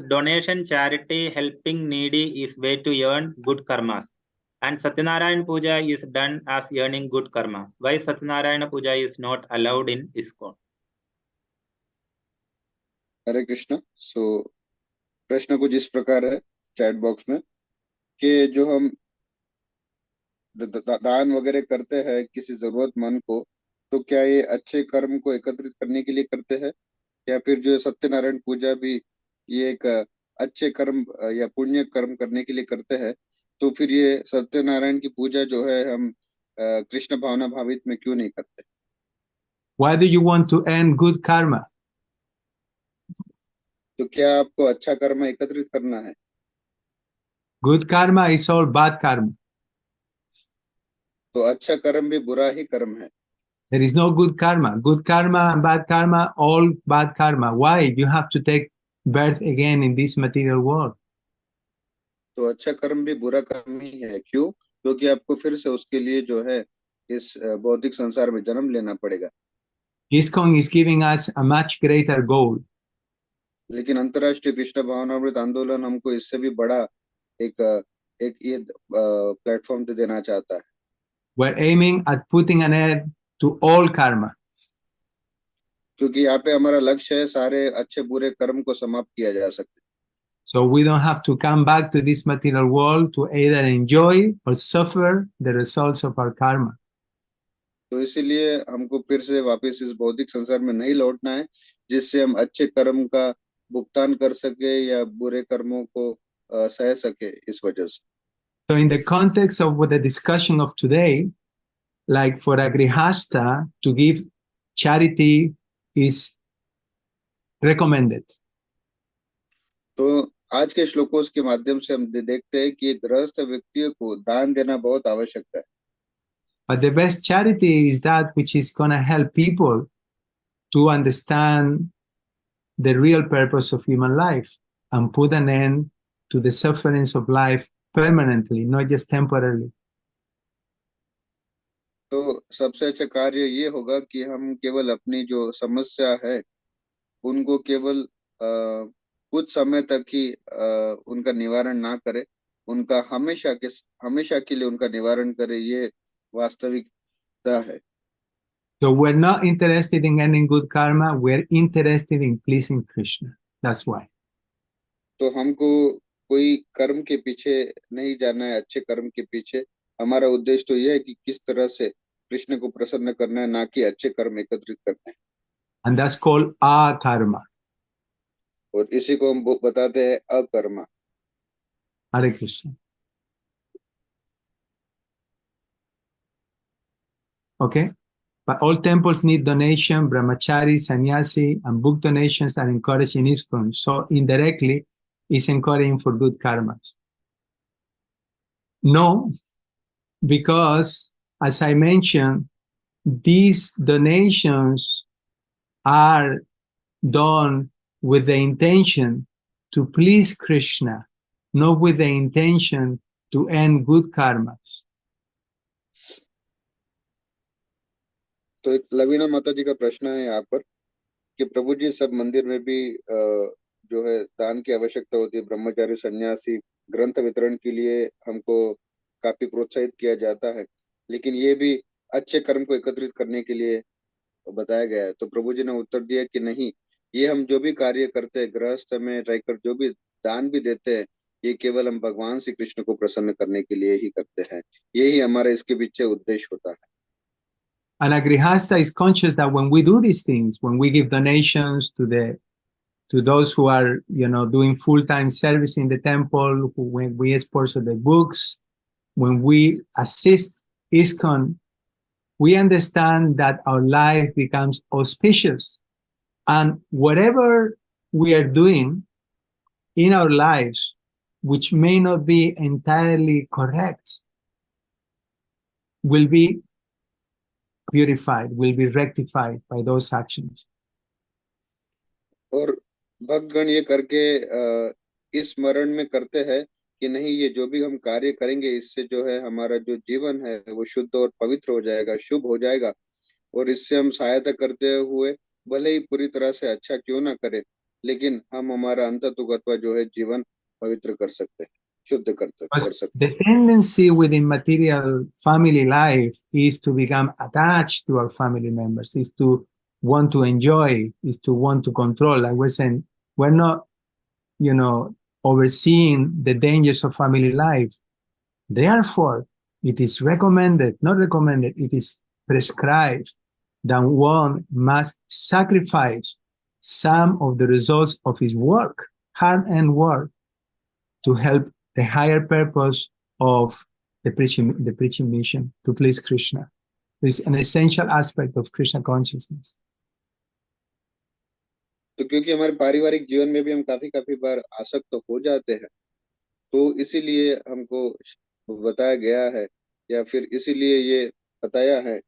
[SPEAKER 4] donation, charity, helping needy is way to earn good karmas, and Satyanarayana Puja is done as earning good karma. Why Satyanarayana Puja is not allowed in ISKCON?
[SPEAKER 7] हरे कृष्ण। सो प्रश्न कुछ इस प्रकार है chat box में कि जो हम दान वगैरह करते हैं किसी जरूरतमंद को, तो क्या ये अच्छे कर्म को एकत्रित करने के लिए करते हैं, या फिर जो सत्यनारायण पूजा भी ये एक अच्छे कर्म या पुण्य कर्म करने के लिए करते हैं, तो फिर ये सत्यनारायण की पूजा जो है हम कृष्ण भावना भावित में क्यों नहीं करते?
[SPEAKER 5] Why do you want to earn good karma?
[SPEAKER 7] तो क्या आपको अच्छा कर्म एकत्रित करना है?
[SPEAKER 5] Good karma is all bad karma.
[SPEAKER 7] तो अच्छा कर्म भी बुरा ही कर्म है।
[SPEAKER 5] There is no good karma. Good karma and bad karma, all bad karma. Why? You have to take birth again in this material world.
[SPEAKER 7] तो अच्छा कर्म भी बुरा कर्म ही है। क्यों? क्योंकि आपको फिर से उसके लिए जो है इस भौतिक संसार में जन्म लेना पड़ेगा।
[SPEAKER 5] ISKCON is giving us a much greater goal.
[SPEAKER 7] लेकिन अंतर्राष्ट्रीय कृष्ण भावनामृत आंदोलन हमको इससे भी बड़ा एक एक ये प्लेटफॉर्म दे देना चाहता है।
[SPEAKER 5] We're aiming at putting an end to all karma.
[SPEAKER 7] क्योंकि यहाँ पे हमारा लक्ष्य है सारे अच्छे बुरे कर्म को समाप्त किया जा सके।
[SPEAKER 5] So we don't have to come back to this material world to either enjoy or suffer the results of our karma.
[SPEAKER 7] तो इसीलिए हमको फिर से वापस इस भौतिक संसार में नहीं लौटना है, जिससे हम अच्छे कर्म का भुगतान कर सके या बुरे कर्मों को सह सके इस वजह से।
[SPEAKER 5] So in the context of what the discussion of today, like for a grihasta to give charity is recommended.
[SPEAKER 7] तो आज के श्लोकों के माध्यम से हम देखते हैं कि एक गृहस्थ व्यक्ति को दान देना बहुत आवश्यक है।
[SPEAKER 5] But the best charity is that which is going to help people to understand the real purpose of human life and put an end to the sufferings of life permanently, not just temporarily.
[SPEAKER 7] तो सबसे अच्छा कार्य ये होगा कि हम केवल अपनी जो समस्या है उनको केवल कुछ समय तक ही उनका निवारण ना करे, उनका हमेशा के लिए उनका निवारण करे, ये वास्तविकता है।
[SPEAKER 5] So we're not interested in earning good karma, we're interested in pleasing Krishna. That's why.
[SPEAKER 7] तो हमको कोई कर्म के पीछे नहीं जाना है, अच्छे कर्म के पीछे। हमारा उद्देश्य तो यह है कि किस तरह से कृष्ण को प्रसन्न करना है, ना कि अच्छे कर्म एकत्रित करना है।
[SPEAKER 5] And that's called akarma.
[SPEAKER 7] और इसी को हम बताते हैं अकर्मा।
[SPEAKER 5] Hare Krishna. Okay? But all temples need donation, brahmachari, sannyasi, and book donations are encouraged in ISKCON. So indirectly, it's encouraging for good karmas. No, because as I mentioned, these donations are done with the intention to please Krishna, not with the intention to earn good karmas.
[SPEAKER 7] तो एक लवीना माता जी का प्रश्न है यहाँ पर कि प्रभु जी, सब मंदिर में भी जो है दान की आवश्यकता होती है, ब्रह्मचारी, सन्यासी, ग्रंथ वितरण के लिए हमको काफी प्रोत्साहित किया जाता है, लेकिन ये भी अच्छे कर्म को एकत्रित करने के लिए बताया गया है। तो प्रभु जी ने उत्तर दिया कि नहीं, ये हम जो भी कार्य करते हैं, गृहस्थ में रहकर जो भी दान भी देते हैं, ये केवल हम भगवान श्री कृष्ण को प्रसन्न करने के लिए ही करते हैं, यही हमारा इसके पीछे उद्देश्य होता है।
[SPEAKER 5] And a grihasta is conscious that when we do these things, when we give donations to those who are, doing full-time service in the temple, when we sponsor the books, when we assist ISKCON, we understand that our life becomes auspicious. And whatever we are doing in our lives, which may not be entirely correct, will be purified, will be rectified by those actions.
[SPEAKER 7] और भक्तगण ये करके इस स्मरण में करते हैं कि नहीं, ये जो भी हम कार्य करेंगे, इससे जो है हमारा जो जीवन है वो शुद्ध और पवित्र हो जाएगा, शुभ हो जाएगा, और इससे हम सहायता करते हुए भले ही पूरी तरह से अच्छा क्यों ना करें, लेकिन हम हमारा अंततुगत्वा जो है जीवन पवित्र कर सकते हैं, शुद्ध कर सकते
[SPEAKER 5] The
[SPEAKER 7] हैं।
[SPEAKER 5] tendency within material family life is to become attached to our family members, is to want to enjoy, is to want to control. Like we're saying, we're not, overseeing the dangers of family life. Therefore, it is recommended, not recommended, it is prescribed that one must sacrifice some of the results of his work, hard-earned work, to help the higher purpose of the preaching mission, to please Krishna. It's an essential aspect of Krishna consciousness.
[SPEAKER 7] तो क्योंकि हमारे पारिवारिक जीवन में भी हम काफी बार आसक्त हो जाते हैं, तो इसीलिए हमको बताया गया है, या फिर इसीलिए ये बताया है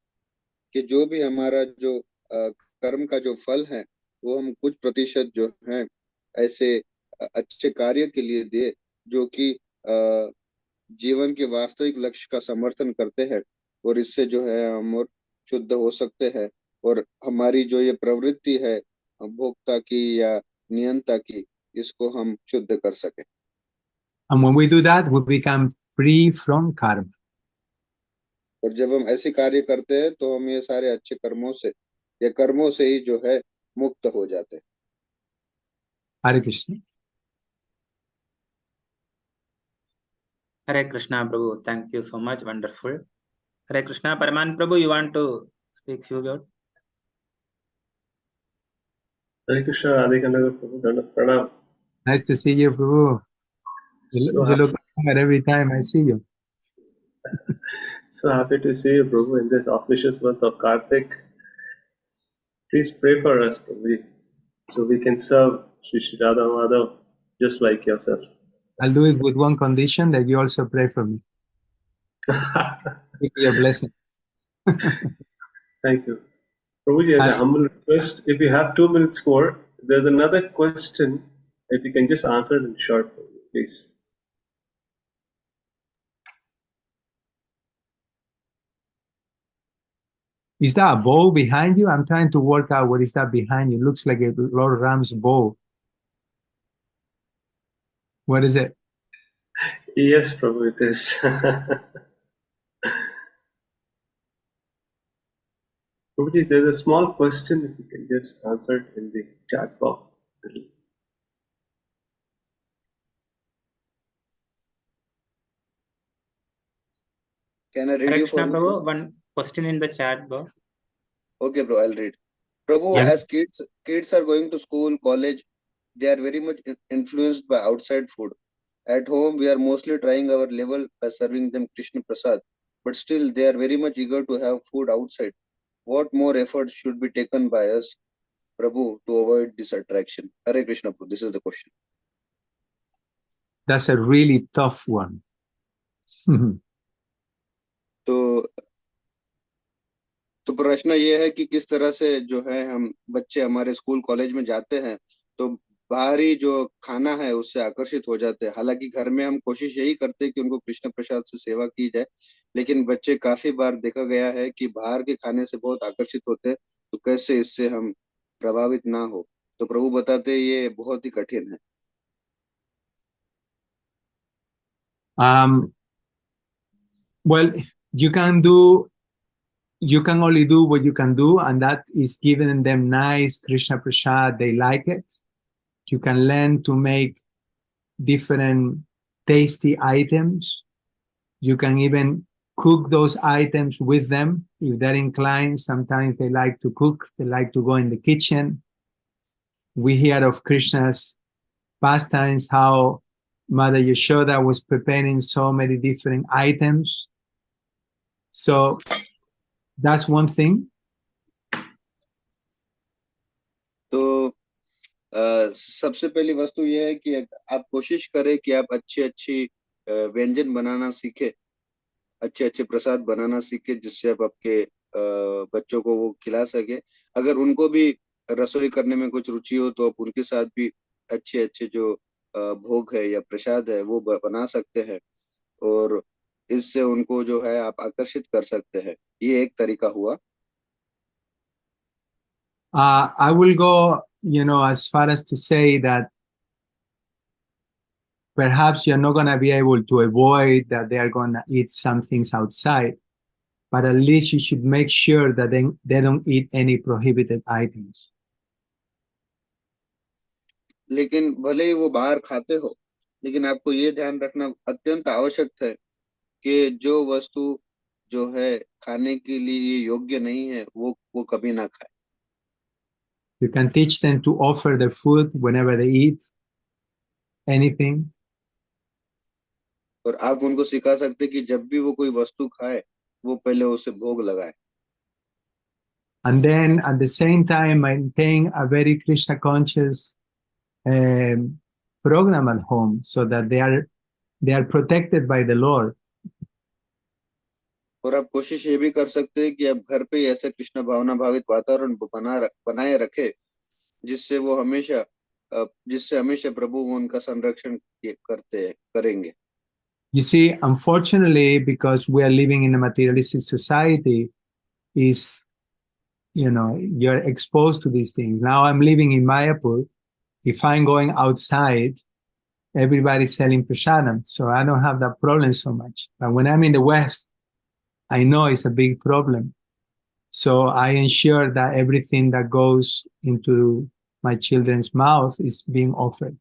[SPEAKER 7] कि जो भी हमारा जो कर्म का जो फल है, वो हम कुछ प्रतिशत जो है ऐसे अच्छे कार्य के लिए दे, जो कि जीवन के वास्तविक लक्ष्य का समर्थन करते हैं, और इससे जो है हम और शुद्ध हो सकते हैं, और हमारी जो ये प्रवृत्ति है भोक्ता की या नियंता की, इसको हम शुद्ध कर सके।
[SPEAKER 5] And when we do that, we become free from karma.
[SPEAKER 7] और जब हम ऐसे कार्य करते हैं तो हम ये सारे अच्छे कर्मों से या कर्मों से ही जो है मुक्त हो जाते हैं।
[SPEAKER 5] Hare Krishna.
[SPEAKER 4] Hare Krishna, Prabhu. Thank you so much. Wonderful. Hare Krishna. Paraman Prabhu, you want to speak few words?
[SPEAKER 9] Hare Krishna, Radhika, Nagar, Prabhu, Pranam.
[SPEAKER 5] Nice to see you, Prabhu.
[SPEAKER 9] So
[SPEAKER 5] You look
[SPEAKER 9] happy,
[SPEAKER 5] younger every time I see you.
[SPEAKER 9] so happy to see you, Prabhu, in this auspicious month of Kartik. Please pray for us, Prabhu, so we can serve Shri Radha Madhav just like yourself.
[SPEAKER 5] I'll do it with one condition, that you also pray for me. Give me your blessing.
[SPEAKER 9] Thank you. Prabhuji, as a humble request, if you have 2 minutes more, there's another question. If you can just answer it in short, please.
[SPEAKER 5] Is that a bow behind you? I'm trying to work out what is that behind you. It looks like a Lord Ram's bow. What is it?
[SPEAKER 9] Yes, Prabhu, it is. Prabhuji, there's a small question. If you can just answer it in the chat box.
[SPEAKER 7] Can I read
[SPEAKER 4] Hare
[SPEAKER 7] you for
[SPEAKER 4] Krishna
[SPEAKER 7] you?
[SPEAKER 4] Prabhu, one question in the chat box.
[SPEAKER 7] Okay, bro, I'll read. Prabhu,
[SPEAKER 5] Yeah.
[SPEAKER 7] as kids are going to school, college, they are very much influenced by outside food. At home, we are mostly trying our level by serving them Krishna Prasad, but still they are very much eager to have food outside. What more effort should be taken by us, Prabhu, to avoid this attraction? Hare Krishna, Prabhu. This is the question.
[SPEAKER 5] That's a really tough one.
[SPEAKER 7] तो तो प्रश्न ये है कि किस तरह से जो है हम बच्चे हमारे स्कूल कॉलेज में जाते हैं तो बाहरी जो खाना है उससे आकर्षित हो जाते हैं। हालांकि घर में हम कोशिश यही करते हैं कि उनको कृष्ण प्रसाद से सेवा की जाए, लेकिन बच्चे काफी बार देखा गया है कि बाहर के खाने से बहुत आकर्षित होते हैं। तो कैसे इससे हम प्रभावित ना हो? तो प्रभु बताते हैं ये बहुत ही कठिन है।
[SPEAKER 5] Well, you can only do what you can do, and that is giving them nice Krishna Prasad. They like it. You can learn to make different tasty items. You can even cook those items with them if they're inclined. Sometimes they like to cook, they like to go in the kitchen. We hear of Krishna's pastimes, how Mother Yashoda was preparing so many different items. So that's one thing.
[SPEAKER 7] तो सबसे पहली वस्तु यह है कि आप कोशिश करें कि आप अच्छी अच्छी व्यंजन बनाना सीखें, अच्छे अच्छे प्रसाद बनाना सीखे, जिससे आप आपके बच्चों को वो खिला सके। अगर उनको भी रसोई करने में कुछ रुचि हो तो आप उनके साथ भी अच्छे अच्छे जो भोग है या प्रसाद है वो बना सकते हैं, और इससे उनको जो है आप आकर्षित कर सकते हैं। ये एक तरीका हुआ।
[SPEAKER 5] I will go, as far as to say that perhaps you're not going to be able to avoid that they are going to eat some things outside, but at least you should make sure that they don't eat any prohibited items.
[SPEAKER 7] लेकिन भले ही वो बाहर खाते हो, लेकिन आपको ये ध्यान रखना अत्यंत आवश्यक है कि जो वस्तु जो है खाने के लिए योग्य नहीं है वो कभी ना खाए।
[SPEAKER 5] You can teach them to offer their food whenever they eat anything.
[SPEAKER 7] और आप उनको सिखा सकते कि जब भी वो कोई वस्तु खाए वो पहले उसे भोग लगाए।
[SPEAKER 5] And then at the same time maintain a very Krishna conscious program at home, so that they are protected by the Lord.
[SPEAKER 7] और आप कोशिश ये भी कर सकते हैं कि आप घर पे ऐसा कृष्ण भावना भावित वातावरण बनाए रखे जिससे हमेशा प्रभु उनका संरक्षण करेंगे।
[SPEAKER 5] You see, unfortunately, because we are living in a materialistic society, you're exposed to these things. Now I'm living in Mayapur. If I'm going outside, everybody's selling prasadam, so I don't have that problem so much. But when I'm in the West, I know it's a big problem. So I ensure that everything that goes into my children's mouth is being offered.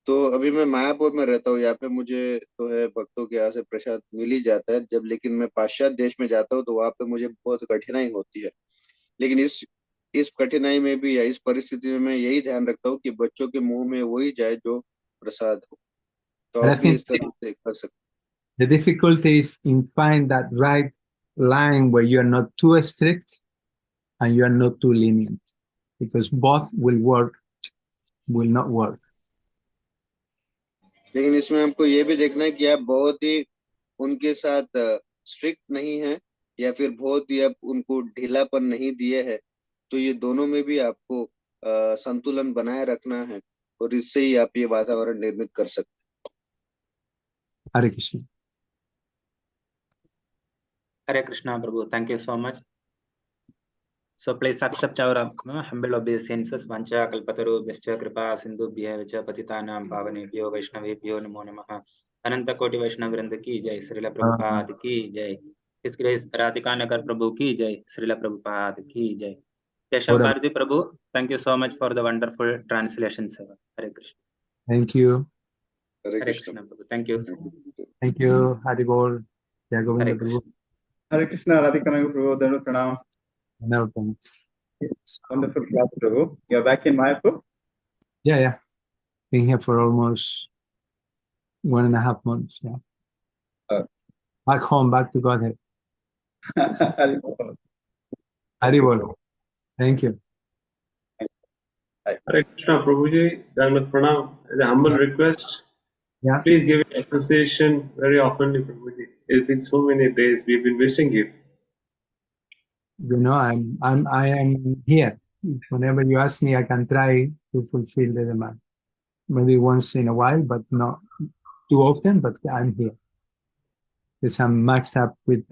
[SPEAKER 7] तो अभी मैं मायापुर में रहता हूँ, यहाँ पे मुझे तो है भक्तों के यहाँ से प्रसाद मिल ही जाता है। लेकिन मैं पाश्चात्य देश में जाता हूँ तो वहाँ पे मुझे बहुत कठिनाई होती है। लेकिन इस कठिनाई में भी या इस परिस्थिति में मैं यही ध्यान रखता हूँ कि बच्चों के मुंह में वही जाए जो प्रसाद हो। तो
[SPEAKER 5] But I
[SPEAKER 7] आप भी
[SPEAKER 5] think
[SPEAKER 7] इस तरह से कर सकते
[SPEAKER 5] the difficulty is in find that right line where you are not too strict and you are not too lenient, because both will work, will not work.
[SPEAKER 7] हैं। लेकिन इसमें हमको ये भी देखना है कि आप बहुत ही उनके साथ स्ट्रिक्ट नहीं है या फिर बहुत ही आप उनको ढीलापन नहीं दिए है। तो ये दोनों में भी आपको संतुलन बनाए रखना है और इससे ही आप ये वातावरण निर्मित कर सकते
[SPEAKER 5] Hare Krishna.
[SPEAKER 4] Hare Krishna, Prabhu. Thank you so much. So please accept our humble obeisances. Vancha kalpatarubhyascha kripa sindhubhya cha patitanam pavanebhyo vaishnavebhyo namo namaha. Ananta koti Vaishnav Vrinda ki jai. Srila Prabhupada ki jai. His Grace Radhika Nagar Prabhu ki jai. Srila Prabhupada ki jai. Keshav
[SPEAKER 5] Ora.
[SPEAKER 4] Bharati Prabhu, thank you so much for the wonderful translation, sir. Hare Krishna.
[SPEAKER 5] Thank you.
[SPEAKER 7] हैं। हरे
[SPEAKER 4] Hare
[SPEAKER 7] Krishna.
[SPEAKER 4] Krishna, Prabhu. Thank you.
[SPEAKER 5] Thank you. Hari Bol. Jai Govinda
[SPEAKER 4] Hare
[SPEAKER 5] Prabhu.
[SPEAKER 4] Krishna.
[SPEAKER 10] Hare Krishna, Radhika Nagar Prabhu, Danu Pranam.
[SPEAKER 5] Welcome.
[SPEAKER 10] Wonderful class, Prabhu. You're back in Mayapur?
[SPEAKER 5] Yeah. Been here for almost 1.5 months. Yeah. Back home, back to Godhead.
[SPEAKER 10] Hare Bol.
[SPEAKER 5] Hari Bol. Thank you.
[SPEAKER 9] Hare Krishna, Prabhuji, Dhanvat Pranam. As a humble request,
[SPEAKER 5] Yeah.
[SPEAKER 9] please give it appreciation very oftenly, Prabhuji. It's been so many days, we've been missing you.
[SPEAKER 5] You know, I am here. Whenever you ask me, I can try to fulfill the demand. Maybe once in a while, but not too often. But I'm here because I'm maxed up with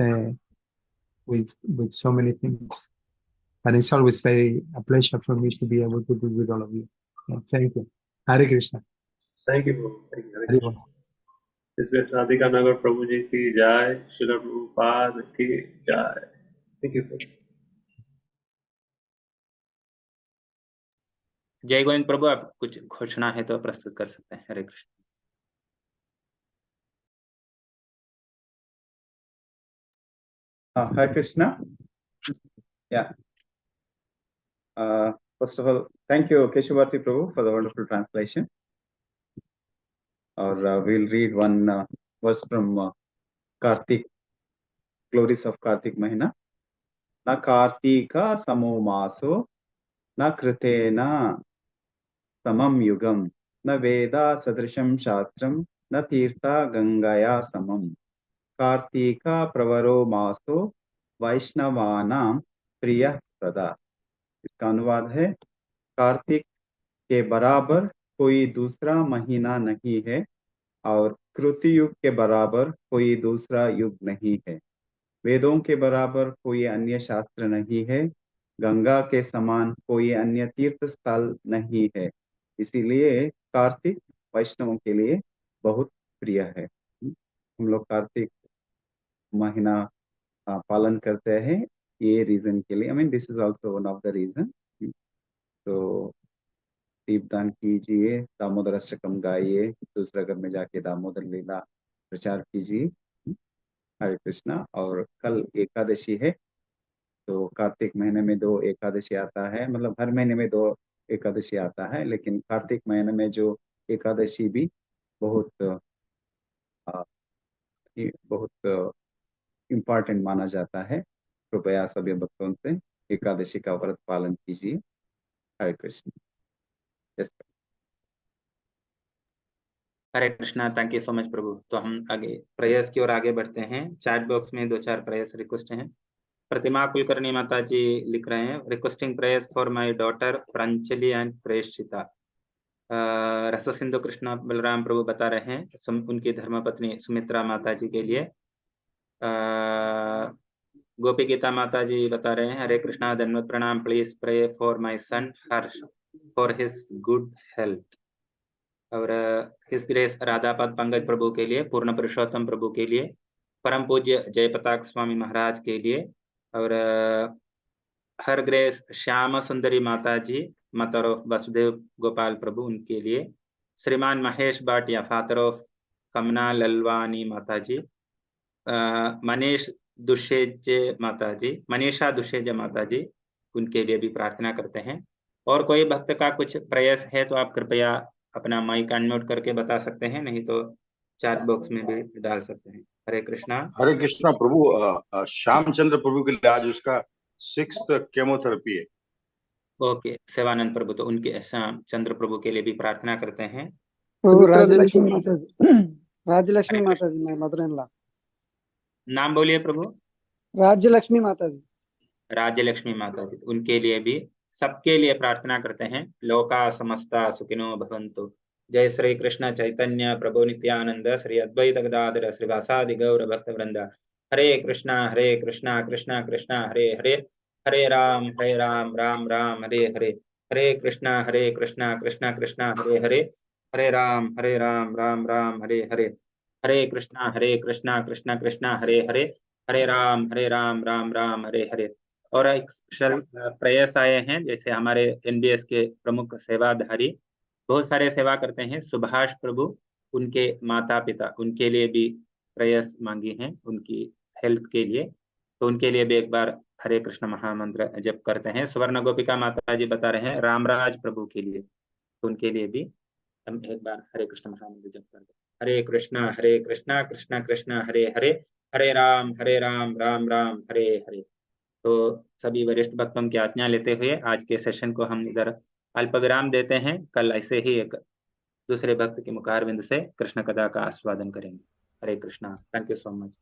[SPEAKER 5] so many things. But it's always a pleasure for me to be able to be with all of you. So thank you. Hare Krishna.
[SPEAKER 9] Thank you, Prabhu. Thank you. Hare
[SPEAKER 5] Hare
[SPEAKER 9] Krishna.
[SPEAKER 5] Bol.
[SPEAKER 9] This is Radhika Nagar Prabhuji ki jai, Srila Prabhupada ki jai. Thank you, Prabhu.
[SPEAKER 4] जय गोविंद प्रभु, आप कुछ घोषणा है तो प्रस्तुत कर सकते हैं. हरे Krishna.
[SPEAKER 10] Hare Krishna. Yeah. First of all, thank you, Keshavarti Prabhu, for the wonderful translation. Or we'll read one verse from Kartik, glories of Kartik Mahina. Na Kartika samo maso, na kritena samam yugam, na veda sadrisham shastram, na tirtha gangaya samam. Kartika pravaro maso, वैष्णवानाम प्रिय सदा. इसका अनुवाद है, कार्तिक के बराबर कोई दूसरा महीना नहीं है और कृति युग के बराबर कोई दूसरा युग नहीं है. वेदों के बराबर कोई अन्य शास्त्र नहीं है. गंगा के समान कोई अन्य तीर्थ स्थल नहीं है. इसीलिए कार्तिक वैष्णवों के लिए बहुत प्रिय है. हम लोग कार्तिक महीना पालन करते हैं ये रीजन के लिए. I mean, this is also one of the reason. तो दीपदान कीजिए, दामोदर अष्टकम गाइए, दूसरा घर में जाके दामोदर लीला प्रचार कीजिए. हरे कृष्णा. और कल एकादशी है, तो कार्तिक महीने में 2 एकादशी आता है. मतलब हर महीने में 2 एकादशी आता है, लेकिन कार्तिक महीने में जो एकादशी भी बहुत इम्पोर्टेंट माना जाता है. कृपया सभी भक्तों से एकादशी का व्रत पालन कीजिए. Hare Krishna.
[SPEAKER 4] Hare Krishna. Thank you so much Prabhu. तो हम आगे प्रेयर्स की ओर आगे बढ़ते हैं. चैट बॉक्स में 2-4 प्रेयर्स रिक्वेस्ट हैं. प्रतिमा कुलकर्णी माता जी लिख रहे हैं, requesting prayers for my daughter Pranjali and Preshita. रस सिंधु कृष्ण बलराम प्रभु बता रहे हैं उनकी धर्मपत्नी सुमित्रा माता जी के लिए. गोपी गीता माता जी बता रहे हैं, हरे कृष्णा धन्यवाद प्रणाम, please pray for my son Harsh for his good health. और हिज ग्रेस राधापद पंकज प्रभु के लिए, पूर्ण पुरुषोत्तम प्रभु के लिए, परम पूज्य जयपताक स्वामी महाराज के लिए, और हर ग्रेस श्याम सुंदरी माता जी, मदर ऑफ वसुदेव गोपाल प्रभु, उनके लिए, श्रीमान महेश भाटिया फादर ऑफ कमना ललवानी माता जी, मनीषा दुशेज माता जी, उनके लिए भी प्रार्थना करते हैं। और कोई भक्त का कुछ प्रयास है तो आप कृपया अपना माइक अनम्यूट करके बता सकते हैं, नहीं तो चैट बॉक्स में भी डाल सकते हैं। हरे कृष्णा।
[SPEAKER 6] हरे कृष्णा प्रभु, श्यामचंद्र प्रभु के लिए आज उसका 6th केमोथेरेपी है।
[SPEAKER 4] ओके, सेवानंद प्रभु, तो उनके चंद्र प्रभु के लिए भी प्रार्थना करते हैं।
[SPEAKER 11] प्रभु राजलक्ष्मी माता जी, राजलक्ष्मी
[SPEAKER 4] हरे
[SPEAKER 11] माता जी, मैं मदर इन लॉ।
[SPEAKER 4] नाम बोलिए प्रभु।
[SPEAKER 11] राज्यलक्ष्मी माता जी।
[SPEAKER 4] राज्यलक्ष्मी माता जी, उनके लिए भी सबके लिए प्रार्थना करते हैं। लोका समस्ता सुखिनो भवन्तु। जय श्री कृष्ण चैतन्य प्रभु नित्यानंद श्री अद्वैत गदाधर श्रीवासादि गौर भक्त वृंद। हरे कृष्णा कृष्णा कृष्णा हरे हरे, हरे राम राम राम हरे हरे, हरे कृष्णा कृष्णा कृष्णा हरे हरे, हरे राम राम राम हरे हरे, हरे कृष्णा कृष्णा कृष्णा हरे हरे, हरे राम राम राम हरे हरे। और एक स्पेशल प्रयास आए हैं, जैसे हमारे एनबीएस के प्रमुख सेवाधारी बहुत सारे सेवा करते हैं, सुभाष प्रभु, उनके माता पिता, उनके लिए भी प्रयास मांगी हैं उनकी हेल्थ के लिए, तो उनके लिए भी एक बार हरे कृष्ण महामंत्र जप करते हैं। स्वर्ण गोपिका माता जी बता रहे हैं रामराज प्रभु के लिए, तो उनके लिए भी हम एक बार हरे कृष्ण महामंत्र जप करते हैं। हरे कृष्णा कृष्णा कृष्णा हरे हरे, हरे राम राम राम हरे हरे। तो सभी वरिष्ठ भक्तों की आज्ञा लेते हुए आज के सेशन को हम इधर अल्प विराम देते हैं। कल ऐसे ही एक दूसरे भक्त के मुखारविंद से कृष्ण कथा का आस्वादन करेंगे। Hare Krishna. Thank you so much.